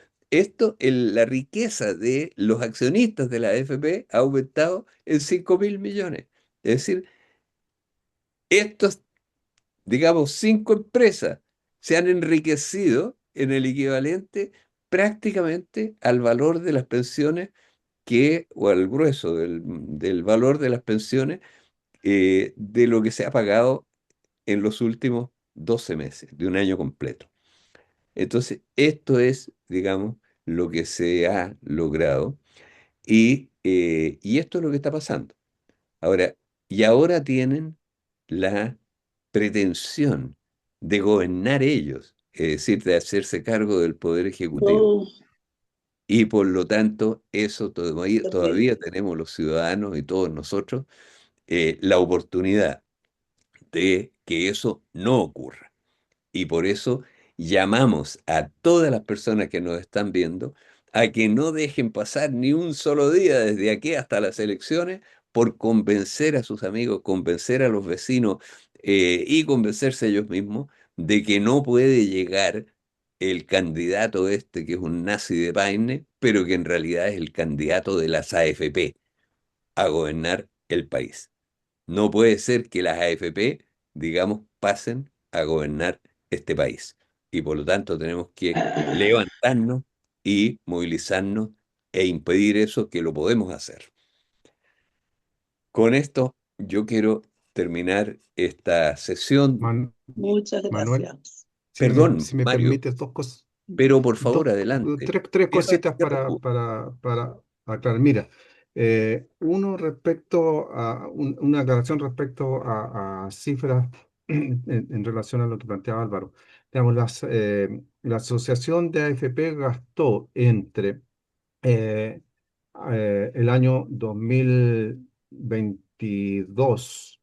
la riqueza de los accionistas de la AFP ha aumentado en 5.000 millones. Es decir, estos, digamos, 5 empresas se han enriquecido en el equivalente prácticamente al valor de las pensiones o al grueso del valor de las pensiones de lo que se ha pagado en los últimos 12 meses, de un año completo. Entonces, esto es, digamos, lo que se ha logrado y esto es lo que está pasando. Ahora, y ahora tienen la pretensión de gobernar ellos, es decir, de hacerse cargo del poder ejecutivo. Oh, Y por lo tanto, eso terrible. todavía tenemos los ciudadanos y todos nosotros la oportunidad de que eso no ocurra. Y por eso llamamos a todas las personas que nos están viendo a que no dejen pasar ni un solo día desde aquí hasta las elecciones por convencer a sus amigos, convencer a los vecinos y convencerse ellos mismos de que no puede llegar el candidato este que es un nazi de Paine, pero que en realidad es el candidato de las AFP a gobernar el país. No puede ser que las AFP, digamos, pasen a gobernar este país. Y por lo tanto tenemos que levantarnos y movilizarnos e impedir eso, que lo podemos hacer. Con esto yo quiero terminar esta sesión. Man- Muchas Manuel, gracias. Perdón, si me Mario, permites dos cosas, pero por favor, adelante. tres Cierra, cositas cierra tú. para aclarar. Mira, uno respecto a una aclaración respecto a cifras en relación a lo que planteaba Álvaro. Digamos, la asociación de AFP gastó entre eh, el año 2022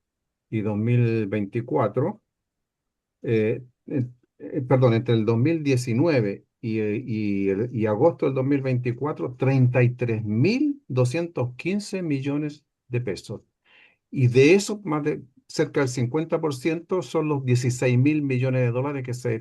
y 2024 perdón, entre el 2019 y agosto del 2024, 33.215 millones de pesos. Y de eso, más de cerca del 50% son los 16.000 millones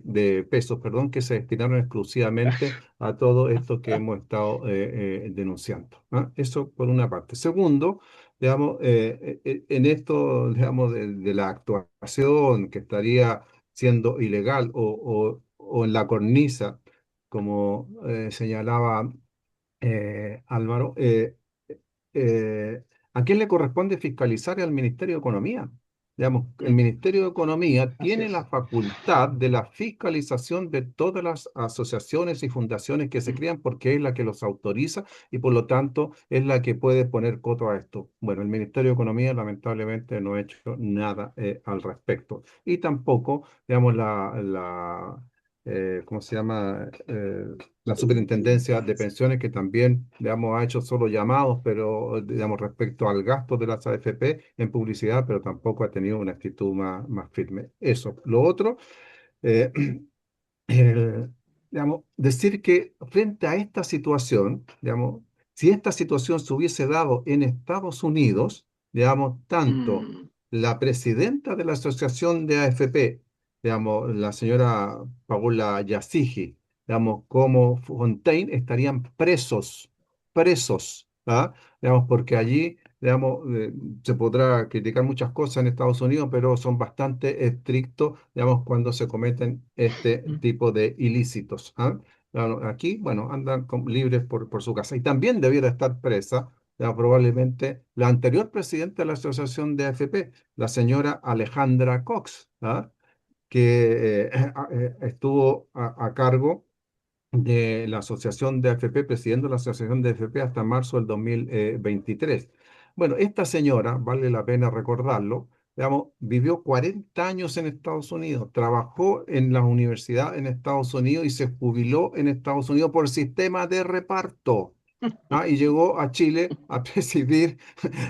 de pesos, perdón, que se destinaron exclusivamente a todo esto que hemos estado denunciando. ¿Ah? Eso por una parte. Segundo, digamos, en esto, digamos, de la actuación que estaría siendo ilegal o en la cornisa, como señalaba Álvaro, ¿a quién le corresponde fiscalizar? Al Ministerio de Economía. Digamos, el Ministerio de Economía Así tiene la es. facultad de la fiscalización de todas las asociaciones y fundaciones que se crean porque es la que los autoriza y por lo tanto es la que puede poner coto a esto. Bueno, el Ministerio de Economía lamentablemente no ha hecho nada al respecto. Y tampoco, digamos, ¿cómo se llama? La Superintendencia de Pensiones, que también, digamos, ha hecho solo llamados, pero, digamos, respecto al gasto de las AFP en publicidad, pero tampoco ha tenido una actitud más firme. Eso. Lo otro, eh, digamos, decir que frente a esta situación, digamos, si esta situación se hubiese dado en Estados Unidos, digamos, tanto Mm, la presidenta de la Asociación de AFP, digamos, la señora Paola Yasigi, digamos, como Fontaine estarían presos, ¿ah? Digamos, porque allí, digamos, se podrá criticar muchas cosas en Estados Unidos, pero son bastante estrictos, digamos, cuando se cometen este mm. tipo de ilícitos. ¿Ah? Claro, aquí, bueno, andan libres por su casa. Y también debiera estar presa, ya, probablemente, la anterior presidenta de la Asociación de AFP, la señora Alejandra Cox, ¿ah? Que estuvo a cargo de la Asociación de AFP, presidiendo la Asociación de AFP hasta marzo del 2023. Bueno, esta señora, vale la pena recordarlo, digamos, vivió 40 años en Estados Unidos, trabajó en la universidad en Estados Unidos y se jubiló en Estados Unidos por sistema de reparto. Y llegó a Chile a presidir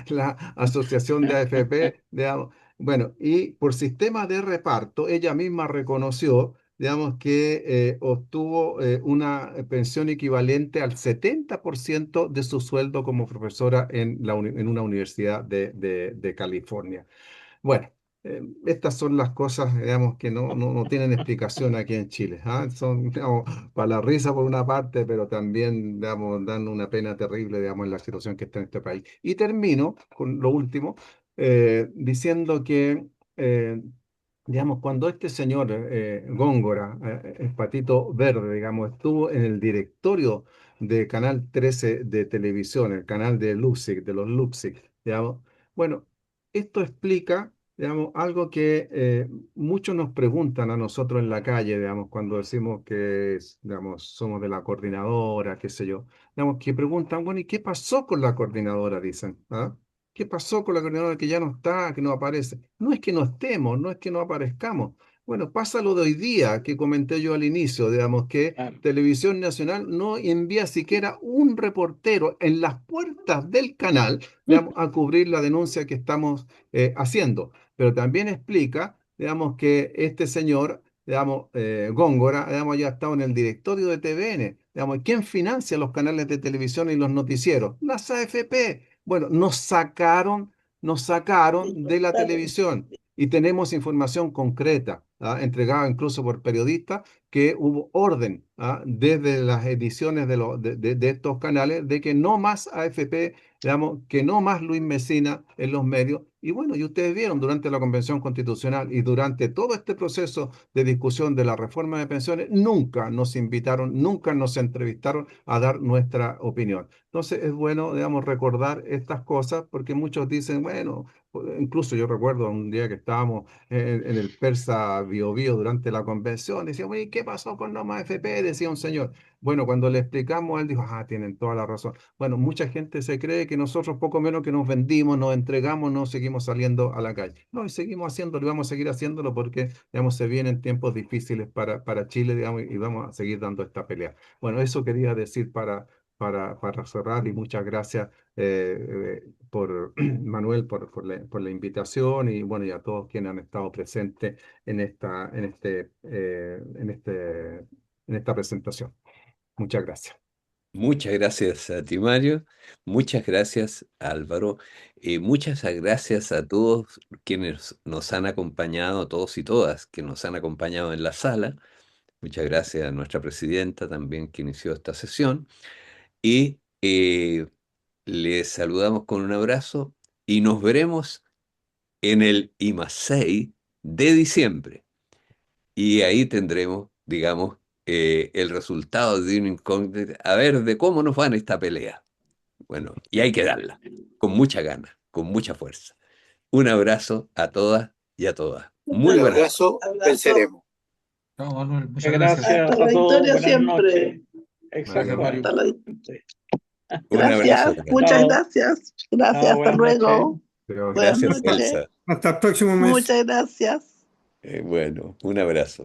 la asociación de AFP, digamos. Bueno, y por sistema de reparto, ella misma reconoció, digamos, que obtuvo una pensión equivalente al 70% de su sueldo como profesora en una universidad de California. Bueno, estas son las cosas, digamos, que no tienen explicación aquí en Chile. Son, digamos, para la risa por una parte, pero también, digamos, dan una pena terrible, digamos, en la situación que está en este país. Y termino con lo último, diciendo que, digamos, cuando este señor Góngora, el patito verde, digamos, estuvo en el directorio de Canal 13 de televisión, el canal de Luxic, de los Luxic, digamos, bueno, esto explica, digamos, algo que muchos nos preguntan a nosotros en la calle, digamos, cuando decimos que, digamos, somos de la coordinadora, qué sé yo, digamos, que preguntan, bueno, ¿y qué pasó con la coordinadora? Dicen, ¿ah? ¿Qué pasó con la coordinadora que ya no está, que no aparece? No es que no estemos, no es que no aparezcamos. Bueno, pasa lo de hoy día que comenté yo al inicio, digamos, que Claro. Televisión Nacional no envía siquiera un reportero en las puertas del canal, digamos, a cubrir la denuncia que estamos haciendo. Pero también explica, digamos, que este señor, digamos, Góngora, digamos, ya ha estado en el directorio de TVN. Digamos, ¿quién financia los canales de televisión y los noticieros? Las AFP. Bueno, nos sacaron de la televisión y tenemos información concreta, entregada incluso por periodistas, que hubo orden, desde las ediciones de estos canales de que no más AFP, digamos, que no más Luis Mesina en los medios. Y bueno, y ustedes vieron durante la Convención Constitucional y durante todo este proceso de discusión de la reforma de pensiones, nunca nos invitaron, nunca nos entrevistaron a dar nuestra opinión. Entonces es bueno, digamos, recordar estas cosas porque muchos dicen, bueno, incluso yo recuerdo un día que estábamos en el Persa Bio Bio durante la convención, decíamos, ¿y qué pasó con Noma FP? Decía un señor. Bueno, cuando le explicamos, él dijo, tienen toda la razón. Bueno, mucha gente se cree que nosotros poco menos que nos vendimos, nos entregamos, no seguimos saliendo a la calle. No, y seguimos haciéndolo y vamos a seguir haciéndolo porque, digamos, se vienen tiempos difíciles para Chile, digamos, y vamos a seguir dando esta pelea. Bueno, eso quería decir para cerrar y muchas gracias por Manuel por la invitación y bueno, y a todos quienes han estado presentes en esta presentación. Muchas gracias. Muchas gracias a ti, Mario. Muchas gracias, Álvaro. Muchas gracias a todos quienes nos han acompañado, todos y todas que nos han acompañado en la sala. Muchas gracias a nuestra presidenta también que inició esta sesión. Y les saludamos con un abrazo y nos veremos en el I+6 de diciembre. Y ahí tendremos, digamos, el resultado de un incógnito, a ver de cómo nos va en esta pelea. Bueno, y hay que darla, con mucha gana, con mucha fuerza. Un abrazo a todas y a todas. Muy Un buenas. abrazo, venceremos. No, Manuel, muchas gracias. Gracias Hasta a la todos. victoria Buenas siempre. noches. Gracias, Mario. Hasta la... Un abrazo. Gracias, muchas Chao. gracias. Gracias, Chao, hasta buenas luego. Pero Buenas Gracias, noches. Elsa. Hasta el próximo mes. Muchas gracias. Bueno, un abrazo.